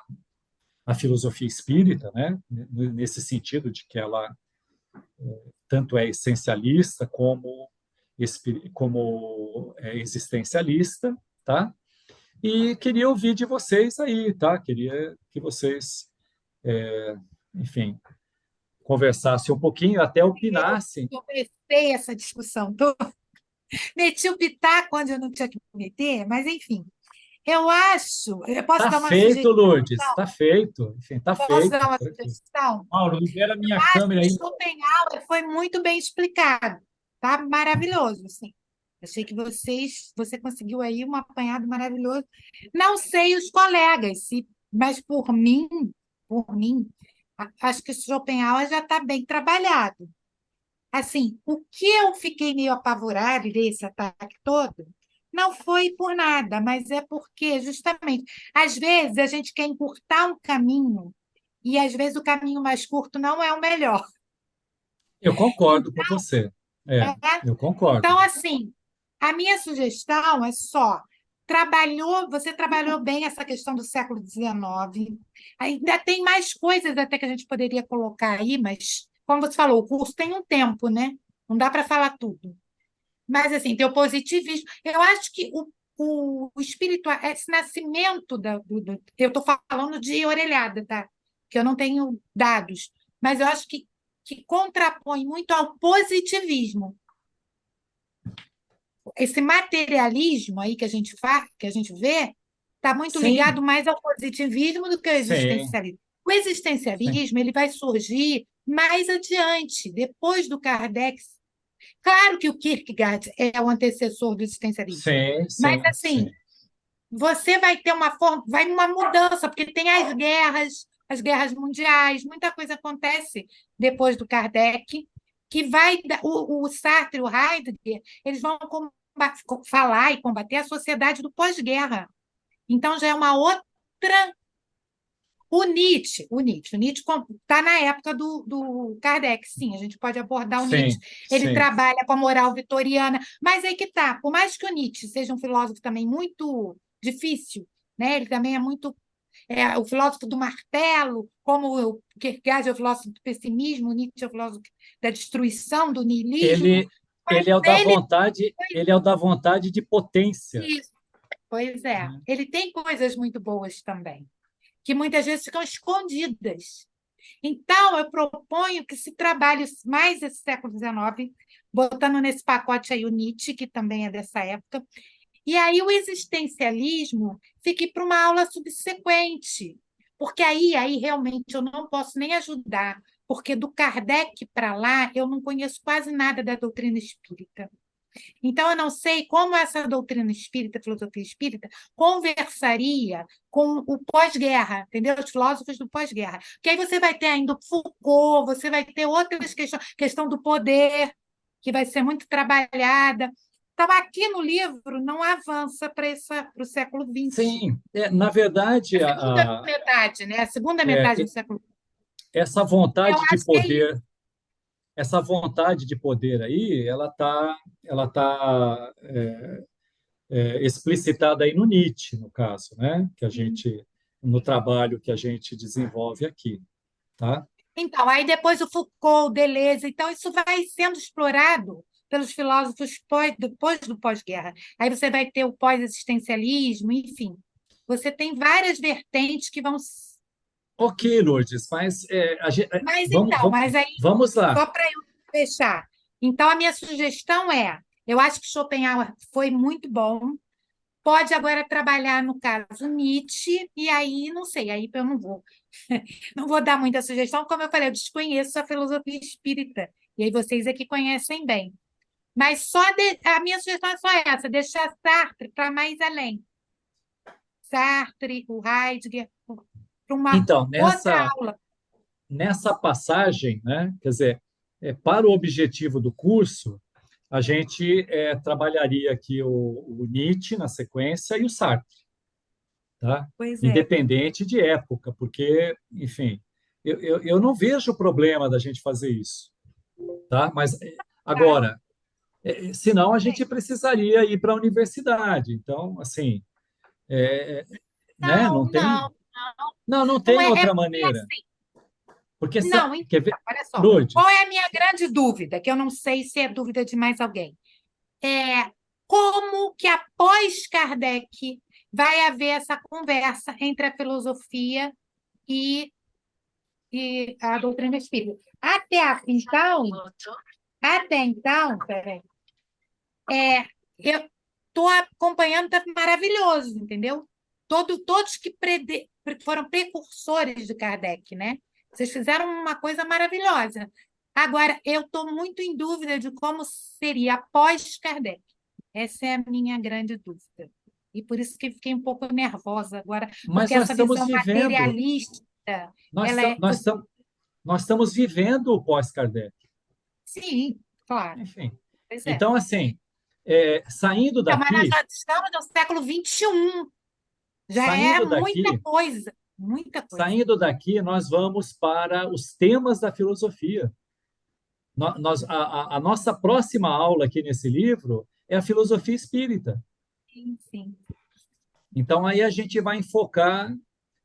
filosofia espírita, né? Nesse sentido de que ela tanto é essencialista como existencialista, tá? E queria ouvir de vocês aí, tá? Queria que vocês, enfim, conversassem um pouquinho, até opinassem. Eu comecei essa discussão toda, meti o pitaco onde eu não tinha que meter, mas enfim, eu posso Tá dar uma feito, sugestão? Lourdes, tá feito. Enfim, tá Posso dar feito. uma Tranquilo. sugestão? Mauro, libera minha câmera aí. Schopenhauer foi muito bem explicado, tá? Maravilhoso, assim. Achei que você conseguiu aí um apanhado maravilhoso. Não sei os colegas, mas por mim, acho que o Schopenhauer já está bem trabalhado. Assim, o que eu fiquei meio apavorada desse ataque todo não foi por nada, mas é porque, justamente, às vezes a gente quer encurtar um caminho e, às vezes, o caminho mais curto não é o melhor. Eu concordo com você. É, Eu concordo. então, assim, a minha sugestão é só, você trabalhou bem essa questão do século XIX, ainda tem mais coisas até que a gente poderia colocar aí, mas, como você falou, o curso tem um tempo, né? Não dá para falar tudo. Mas, assim, tem o positivismo. Eu acho que o espiritual, esse nascimento eu estou falando de orelhada, tá? Que eu não tenho dados, mas eu acho que contrapõe muito ao positivismo. Esse materialismo aí que a gente faz, que a gente vê, está muito Sim, ligado mais ao positivismo do que ao sim, existencialismo. O sim, existencialismo ele vai surgir mais adiante, depois do Kardec. Claro que o Kierkegaard é o antecessor do existencialismo, sim, mas sim, assim, sim. você vai ter uma mudança, porque tem as guerras mundiais, muita coisa acontece depois do Kardec, que o Sartre e o Heidegger, eles vão falar e combater a sociedade do pós-guerra. Então, já é uma outra. O Nietzsche está na época do Kardec, sim, a gente pode abordar o Nietzsche. Sim, Ele sim. trabalha com a moral vitoriana, mas aí que tá, por mais que o Nietzsche seja um filósofo também muito difícil, né? Ele também é muito o filósofo do martelo, como o Kierkegaard é o filósofo do pessimismo, o Nietzsche é o filósofo da destruição, do niilismo, Ele, mas ele é o da ele vontade, ele é o da vontade de potência. isso, pois é, ele tem coisas muito boas também, que muitas vezes ficam escondidas. Então, eu proponho que se trabalhe mais esse século XIX, botando nesse pacote aí o Nietzsche, que também é dessa época, e aí o existencialismo fique para uma aula subsequente, porque aí realmente eu não posso nem ajudar, porque do Kardec para lá eu não conheço quase nada da doutrina espírita. Então, eu não sei como essa doutrina espírita, filosofia espírita, conversaria com o pós-guerra, entendeu? Os filósofos do pós-guerra. Porque aí você vai ter ainda o Foucault, você vai ter outras questões, questão do poder, que vai ser muito trabalhada. Então, aqui no livro não avança para o século XX. Sim, na verdade, A segunda metade, né? A segunda metade do é, século XX. essa Eu vontade de acho que é isso. poder, essa vontade de poder aí, ela tá explicitada aí no Nietzsche, no caso, né? No trabalho que a gente desenvolve aqui, tá? Então, aí depois o Foucault, o Deleuze, então isso vai sendo explorado pelos filósofos depois do pós-guerra. Aí você vai ter o pós-existencialismo, enfim. Você tem várias vertentes que vão. Ok, Lourdes, mas Mas vamos, então, vamos, mas aí, vamos lá. só para eu fechar. Então, a minha sugestão é: eu acho que Schopenhauer foi muito bom, pode agora trabalhar, no caso, Nietzsche, e aí, não sei, aí eu não vou. Não vou dar muita sugestão, como eu falei, eu desconheço a filosofia espírita, e aí vocês aqui conhecem bem. Mas a minha sugestão é só essa, deixar Sartre para mais além. Sartre, o Heidegger, para uma Então, outra nessa, aula. nessa passagem, né, quer dizer, para o objetivo do curso, a gente trabalharia aqui o Nietzsche na sequência e o Sartre, tá? Pois é. Independente de época, porque, enfim, eu não vejo problema da gente fazer isso, tá? Mas agora, senão a gente precisaria ir para a universidade. Então, assim, né? Não, Não tem, não, não não tem é, outra porque maneira. assim, Porque, não, então, quer ver, olha só, qual Lourdes, é a minha grande dúvida, que eu não sei se é dúvida de mais alguém? É como que após Kardec vai haver essa conversa entre a filosofia e, e a doutrina espírita? Até então, peraí, eu estou acompanhando, está maravilhoso, entendeu? Todos que foram precursores de Kardec, né? Vocês fizeram uma coisa maravilhosa. Agora, eu estou muito em dúvida de como seria após Kardec. Essa é a minha grande dúvida. E por isso que fiquei um pouco nervosa agora, mas porque nós essa estamos visão vivendo, materialista, nós, ela tam- é. nós, tam- nós estamos vivendo o pós-Kardec. Sim, claro. Enfim, Pois é. então, assim, saindo Então, mas nós daqui, já estamos no século XXI. Já é saindo muita daqui, coisa, muita coisa. saindo daqui, nós vamos para os temas da filosofia. A nossa próxima aula aqui nesse livro é a filosofia espírita. Sim, sim. Então, aí a gente vai enfocar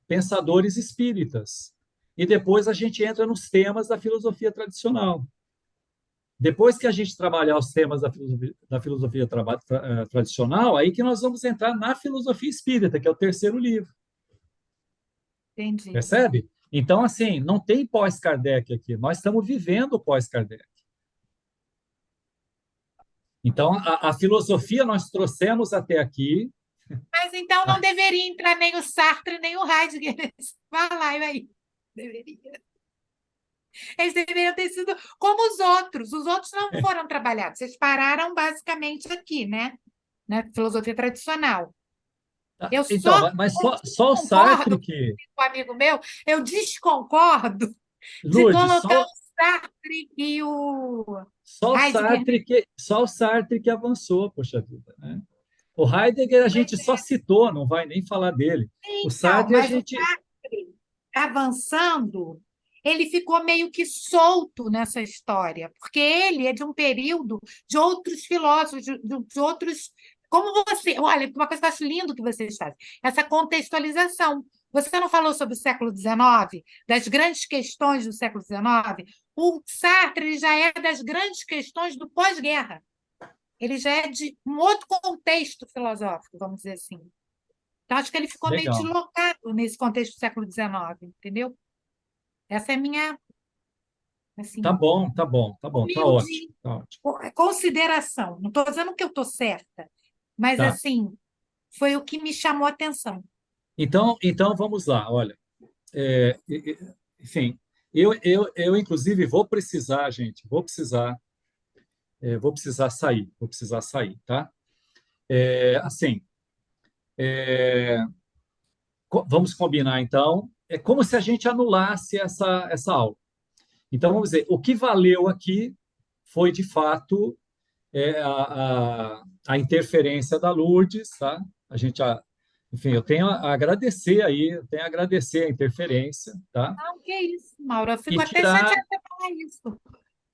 pensadores espíritas. E depois a gente entra nos temas da filosofia tradicional. Depois que a gente trabalhar os temas da filosofia tradicional, aí que nós vamos entrar na filosofia espírita, que é o terceiro livro. Entendi. Percebe? Então, assim, não tem pós-Kardec aqui. Nós estamos vivendo o pós-Kardec. Então, a filosofia nós trouxemos até aqui. Mas então não deveria entrar nem o Sartre, nem o Heidegger. Vai lá, e aí. Deveria. Eles deveriam ter sido como os outros. Os outros não foram trabalhados. Vocês pararam basicamente aqui, né? Na filosofia tradicional. Eu Então, só mas só o Sartre concordo que. com um amigo meu, eu desconcordo de Lourdes, colocar o Sartre e o Heidegger. Só o Sartre que avançou, poxa vida, né? O Heidegger a gente só citou, não vai nem falar dele. O Então, Sartre a mas o gente. Sartre, avançando, ele ficou meio que solto nessa história, porque ele é de um período de outros filósofos, de outros. Como você. Olha, uma coisa que eu acho lindo que vocês fazem, essa contextualização. Você não falou sobre o século XIX, das grandes questões do século XIX? O Sartre ele já é das grandes questões do pós-guerra. Ele já é de um outro contexto filosófico, vamos dizer assim. Então, acho que ele ficou meio Legal. deslocado nesse contexto do século XIX, entendeu? Essa é a minha, assim, Tá bom, tá bom, tá bom, tá ótimo, humilde tá ótimo. consideração. Não estou dizendo que eu estou certa, mas, Tá. assim, foi o que me chamou a atenção. Então vamos lá, olha. Enfim, eu inclusive vou precisar, gente, vou precisar sair, tá? Assim, vamos combinar então. É como se a gente anulasse essa aula. Então vamos dizer, o que valeu aqui foi de fato a interferência da Lourdes, tá? A gente, enfim, eu tenho a agradecer aí, eu tenho a agradecer a interferência, tá? Não, que isso, Mauro. Eu E fico até tirar chateada de falar isso.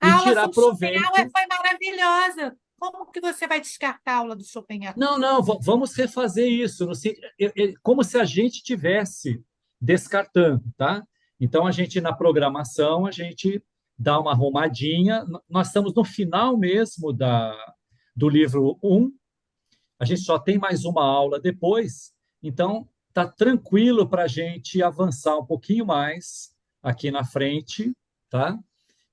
e A aula tirar sobre Schopenhauer proveito. foi maravilhosa. Como que você vai descartar a aula do Schopenhauer? Não, vamos refazer isso, como se a gente tivesse descartando, tá? Então a gente na programação a gente dá uma arrumadinha. Nós estamos no final mesmo do livro 1. A gente só tem mais uma aula depois, então tá tranquilo para a gente avançar um pouquinho mais aqui na frente, tá?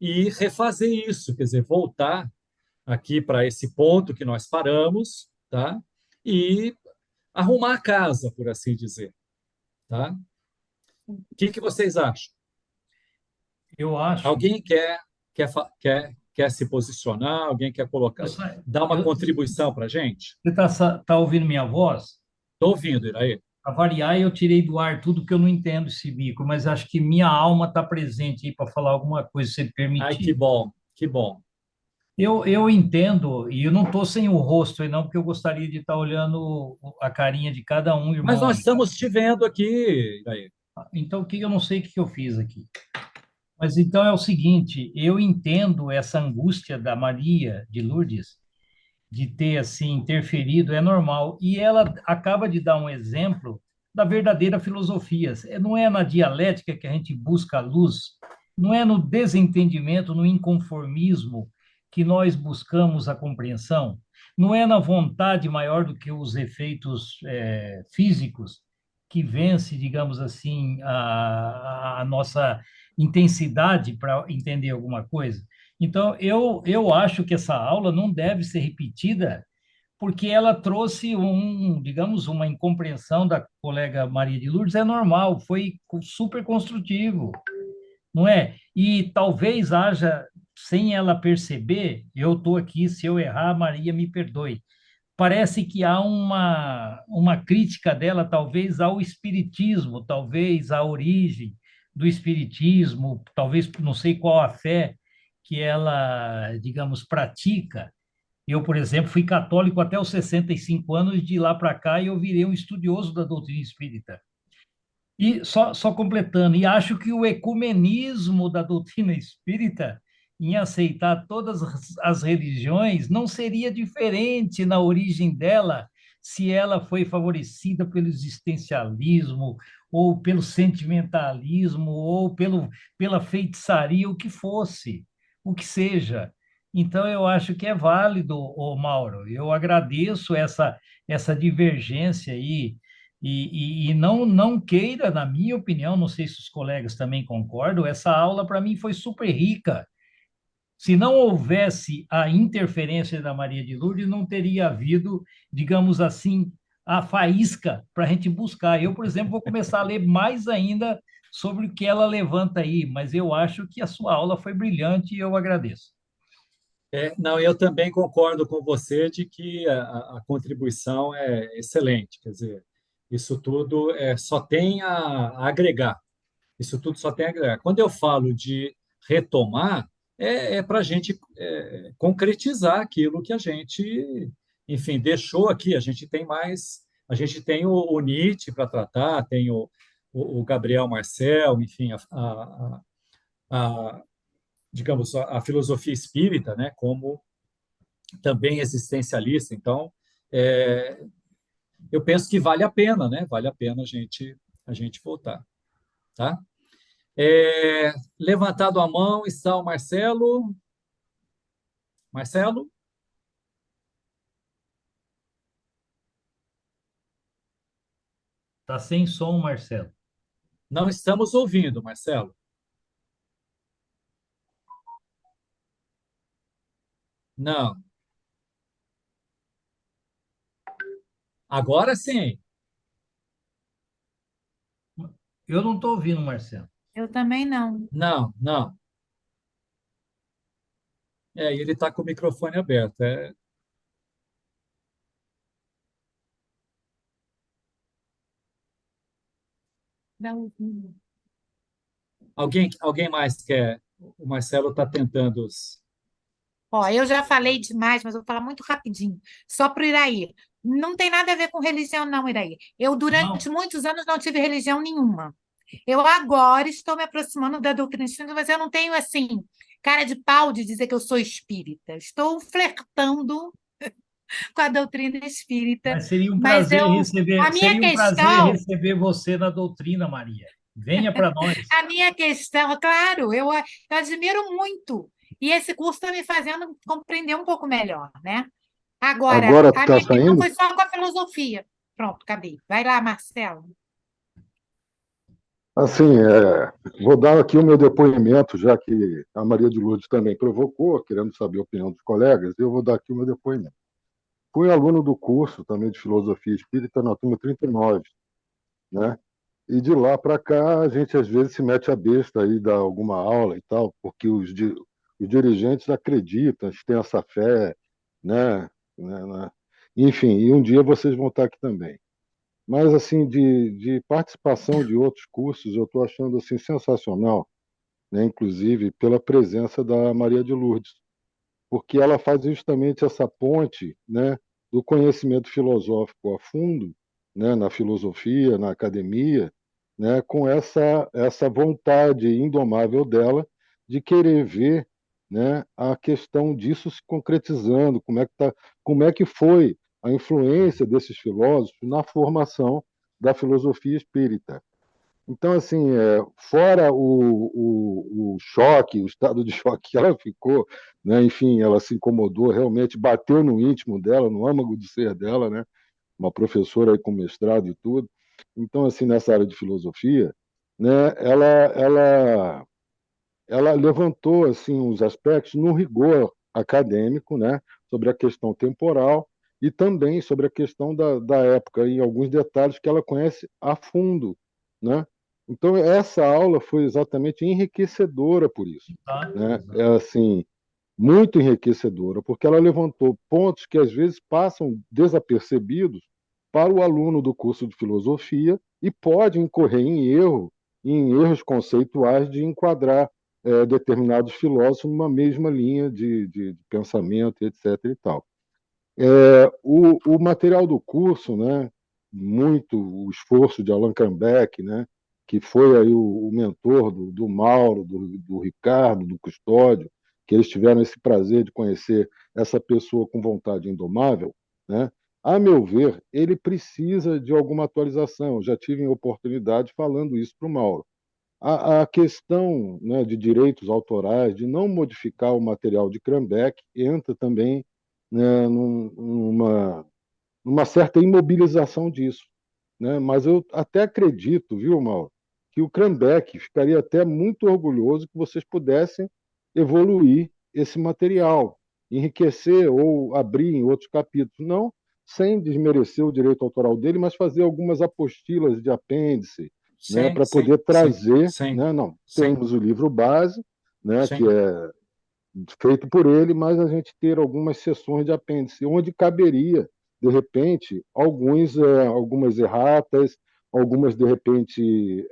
E refazer isso, quer dizer, voltar aqui para esse ponto que nós paramos, tá? E arrumar a casa, por assim dizer, tá? O que vocês acham? Eu acho. Alguém quer se posicionar? Alguém quer Eu, colocar, sa- dar uma eu- contribuição para a gente? Você está ouvindo minha voz? Estou ouvindo, Iraí. Para variar, eu tirei do ar tudo que eu não entendo esse bico, mas acho que minha alma está presente aí para falar alguma coisa, se ele Ai, que permitir. bom, que bom. Eu entendo, e eu não estou sem o rosto aí, não, porque eu gostaria de estar olhando a carinha de cada um, Mas irmão nós aí. estamos te vendo aqui, Iraí. Então, eu não sei o que eu fiz aqui. Mas então é o seguinte, eu entendo essa angústia da Maria de Lourdes de ter assim interferido, é normal. E ela acaba de dar um exemplo da verdadeira filosofia. Não é na dialética que a gente busca a luz, não é no desentendimento, no inconformismo que nós buscamos a compreensão, não é na vontade maior do que os efeitos físicos que vence, digamos assim, a nossa intensidade para entender alguma coisa. Então, eu acho que essa aula não deve ser repetida, porque ela trouxe digamos, uma incompreensão da colega Maria de Lourdes, é normal, foi super construtivo, não é? E talvez haja, sem ela perceber, eu estou aqui, se eu errar, Maria me perdoe. Parece que há uma crítica dela, talvez, ao espiritismo, talvez à origem do espiritismo, talvez não sei qual a fé que ela, digamos, pratica. Eu, por exemplo, fui católico até os 65 anos, de lá para cá eu virei um estudioso da doutrina espírita. E só completando, e acho que o ecumenismo da doutrina espírita, em aceitar todas as religiões, não seria diferente na origem dela se ela foi favorecida pelo existencialismo, ou pelo sentimentalismo, ou pela feitiçaria, o que fosse, o que seja. Então, eu acho que é válido, ô Mauro. Eu agradeço essa divergência aí e não queira, na minha opinião, não sei se os colegas também concordam, essa aula para mim foi super rica. Se não houvesse a interferência da Maria de Lourdes, não teria havido, digamos assim, a faísca para a gente buscar. Eu, por exemplo, vou começar a ler mais ainda sobre o que ela levanta aí, mas eu acho que a sua aula foi brilhante e eu agradeço. Não, eu também concordo com você de que a contribuição é excelente. Quer dizer, isso tudo só tem a agregar. Isso tudo só tem a agregar. Quando eu falo de retomar, para a gente concretizar aquilo que a gente, enfim, deixou aqui. A gente tem mais, a gente tem o Nietzsche para tratar, tem o Gabriel Marcel, enfim, a, digamos, a filosofia espírita, né, como também existencialista. Então, é, eu penso que vale a pena, né? Vale a pena a gente voltar, tá? Levantado a mão está o Marcelo. Marcelo? Tá sem som, Marcelo. Não estamos ouvindo, Marcelo. Não. Agora sim. Eu não estou ouvindo, Marcelo. Eu também não. Não, não. Ele está com o microfone aberto. Não. Alguém mais quer? O Marcelo está tentando Ó, eu já falei demais, mas eu vou falar muito rapidinho. Só para o Iraí. Não tem nada a ver com religião, não, Iraí. Eu, Não. durante muitos anos, não tive religião nenhuma. Eu agora estou me aproximando da doutrina espírita, mas eu não tenho, assim, cara de pau de dizer que eu sou espírita. Estou flertando com a doutrina espírita, Mas seria um mas prazer receber, a minha seria um prazer questão, receber você na doutrina, Maria. Venha para nós. a minha questão, claro, eu admiro muito. E esse curso está me fazendo compreender um pouco melhor, né? Agora, Agora a está minha questão saindo? foi só com a filosofia. Pronto, acabei. Vai lá, Marcelo. Assim, vou dar aqui o meu depoimento, já que a Maria de Lourdes também provocou, querendo saber a opinião dos colegas, eu vou dar aqui o meu depoimento. fui aluno do curso também de Filosofia Espírita na turma 39, né? E de lá para cá a gente às vezes se mete a besta aí, dá alguma aula e tal, porque os dirigentes acreditam, eles têm essa fé, né? né? Enfim, e um dia vocês vão estar aqui também. Mas, assim, de participação de outros cursos, eu estou achando assim, sensacional, né? Inclusive pela presença da Maria de Lourdes, porque ela faz justamente essa ponte, né, do conhecimento filosófico a fundo, né, na filosofia, na academia, né, com essa vontade indomável dela de querer ver, né, a questão disso se concretizando, como é que foi a influência desses filósofos na formação da filosofia espírita. Então, assim, fora o choque, o estado de choque que ela ficou, né? Enfim, ela se incomodou, realmente bateu no íntimo dela, no âmago do ser dela, né? Uma professora aí com mestrado e tudo. Então, assim, nessa área de filosofia, né? Ela levantou assim os aspectos no rigor acadêmico, né? Sobre a questão temporal e também sobre a questão da época, em alguns detalhes que ela conhece a fundo, né? Então, essa aula foi exatamente enriquecedora por isso, Exato, né? É exato. assim, muito enriquecedora, porque ela levantou pontos que às vezes passam desapercebidos para o aluno do curso de filosofia e pode incorrer em erros conceituais de enquadrar determinados filósofos numa mesma linha de pensamento, etc. e tal. O material do curso, né, muito o esforço de Allan Kardec, né, que foi aí o mentor do Mauro, do Ricardo, do Custódio, que eles tiveram esse prazer de conhecer essa pessoa com vontade indomável, né? A meu ver, ele precisa de alguma atualização. Eu já tive oportunidade falando isso para o Mauro. A questão, né, de direitos autorais, de não modificar o material de Krambeck, entra também, né, numa certa imobilização disso, né? Mas eu até acredito, viu, Mauro, que o Krambeck ficaria até muito orgulhoso que vocês pudessem evoluir esse material, enriquecer ou abrir em outros capítulos, não sem desmerecer o direito autoral dele, mas fazer algumas apostilas de apêndice, né, Sim, para sim, poder sim, trazer, sim, né, não, sim, temos o livro base, né, que sim. é feito por ele, mas a gente ter algumas sessões de apêndice, onde caberia, de repente, algumas erratas, algumas, de repente,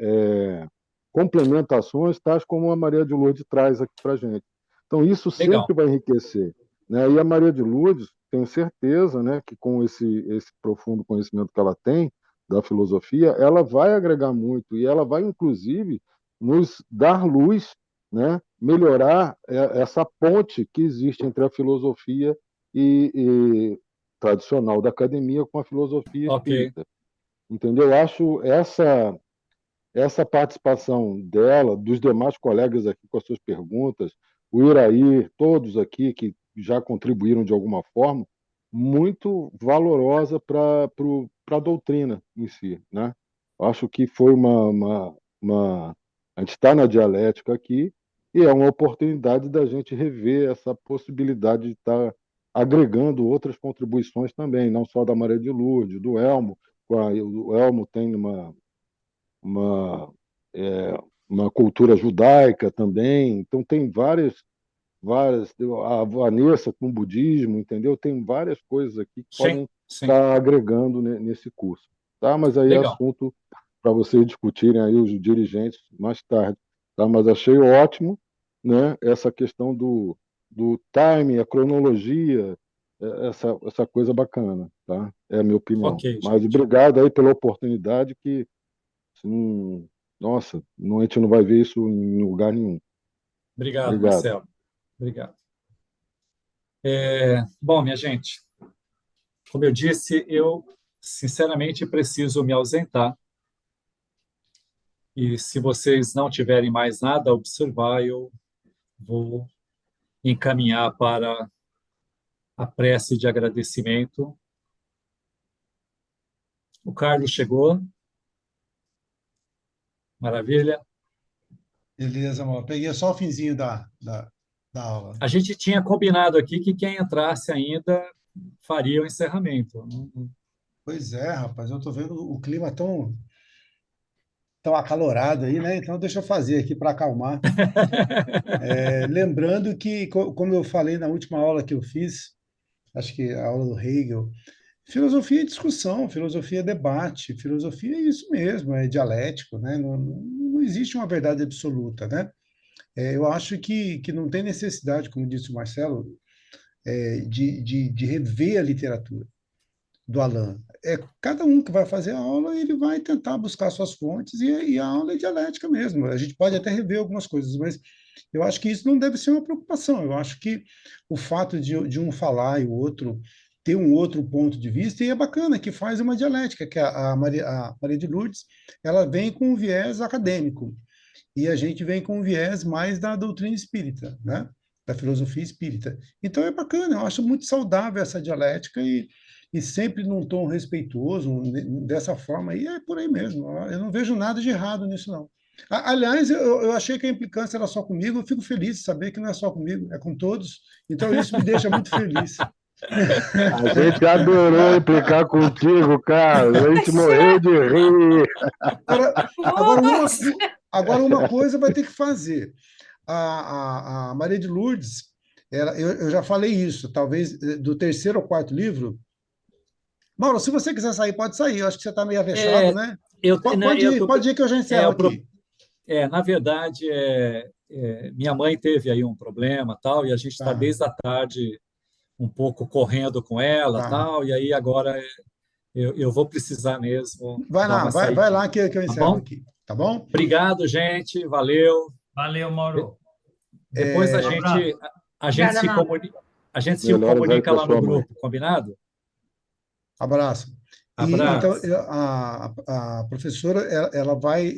complementações, tais como a Maria de Lourdes traz aqui para a gente. Então, isso Legal. sempre vai enriquecer, né? E a Maria de Lourdes, tenho certeza, né, que com esse profundo conhecimento que ela tem da filosofia, ela vai agregar muito e ela vai, inclusive, nos dar luz, né, melhorar essa ponte que existe entre a filosofia e tradicional da academia com a filosofia Ok. espírita. Entendeu? Eu acho essa participação dela, dos demais colegas aqui com as suas perguntas, o Iraí, todos aqui que já contribuíram de alguma forma, muito valorosa para a doutrina em si, né? Eu acho que foi a gente está na dialética aqui e é uma oportunidade da gente rever essa possibilidade de estar agregando outras contribuições também, não só da Maria de Lourdes, do Elmo. O Elmo tem uma, é, uma cultura judaica também, então tem várias, a Vanessa com o budismo, entendeu? Tem várias coisas aqui que Sim, podem sim. estar agregando nesse curso, tá? Mas aí é Legal. assunto para vocês discutirem aí os dirigentes mais tarde, tá? Mas achei ótimo, né? Essa questão do timing, a cronologia, essa coisa bacana, tá? É a minha opinião. Ok, Mas gente. obrigado aí pela oportunidade que nossa, a gente não vai ver isso em lugar nenhum. Obrigado, Obrigado. Marcelo. Obrigado. Bom, minha gente, como eu disse, eu sinceramente preciso me ausentar. E se vocês não tiverem mais nada a observar, eu vou encaminhar para a prece de agradecimento. O Carlos chegou, maravilha. Beleza, amor. Peguei só o finzinho da aula. A gente tinha combinado aqui que quem entrasse ainda faria o encerramento. Pois é, rapaz, eu estou vendo o clima tão acalorado aí, né? Então, deixa eu fazer aqui para acalmar. Lembrando que, como eu falei na última aula que eu fiz, acho que a aula do Hegel, filosofia é discussão, filosofia é debate, filosofia é isso mesmo, é dialético, né? Não existe uma verdade absoluta, né? Eu acho que não tem necessidade, como disse o Marcelo, de rever a literatura do Alain. Cada um que vai fazer a aula, ele vai tentar buscar suas fontes, e a aula é dialética mesmo. A gente pode até rever algumas coisas, mas eu acho que isso não deve ser uma preocupação. Eu acho que o fato de um falar e o outro ter um outro ponto de vista, e é bacana que faz uma dialética, que a Maria de Lourdes, ela vem com um viés acadêmico, e a gente vem com um viés mais da doutrina espírita, né? Da filosofia espírita. Então é bacana, eu acho muito saudável essa dialética, e sempre num tom respeitoso, dessa forma, e é por aí mesmo. Eu não vejo nada de errado nisso, não. Aliás, eu achei que a implicância era só comigo, eu fico feliz de saber que não é só comigo, é com todos, então isso me deixa muito feliz. A gente adorou implicar contigo, Carlos. A gente morreu de rir. Agora, uma coisa vai ter que fazer. A Maria de Lourdes, eu já falei isso, talvez do terceiro ou quarto livro. Mauro, se você quiser sair, pode sair. Eu acho que você está meio avexado, né? Pode ir que eu já encerro aqui. Na verdade, minha mãe teve aí um problema, tal, e a gente está desde a tarde um pouco correndo com ela, tal, e aí agora eu vou precisar mesmo. Vai lá, vai lá que eu encerro aqui, tá bom? Obrigado, gente, valeu. Valeu, Mauro. Depois a gente se comunica lá no grupo, combinado? Abraço. Abraço. Então, a professora, ela vai...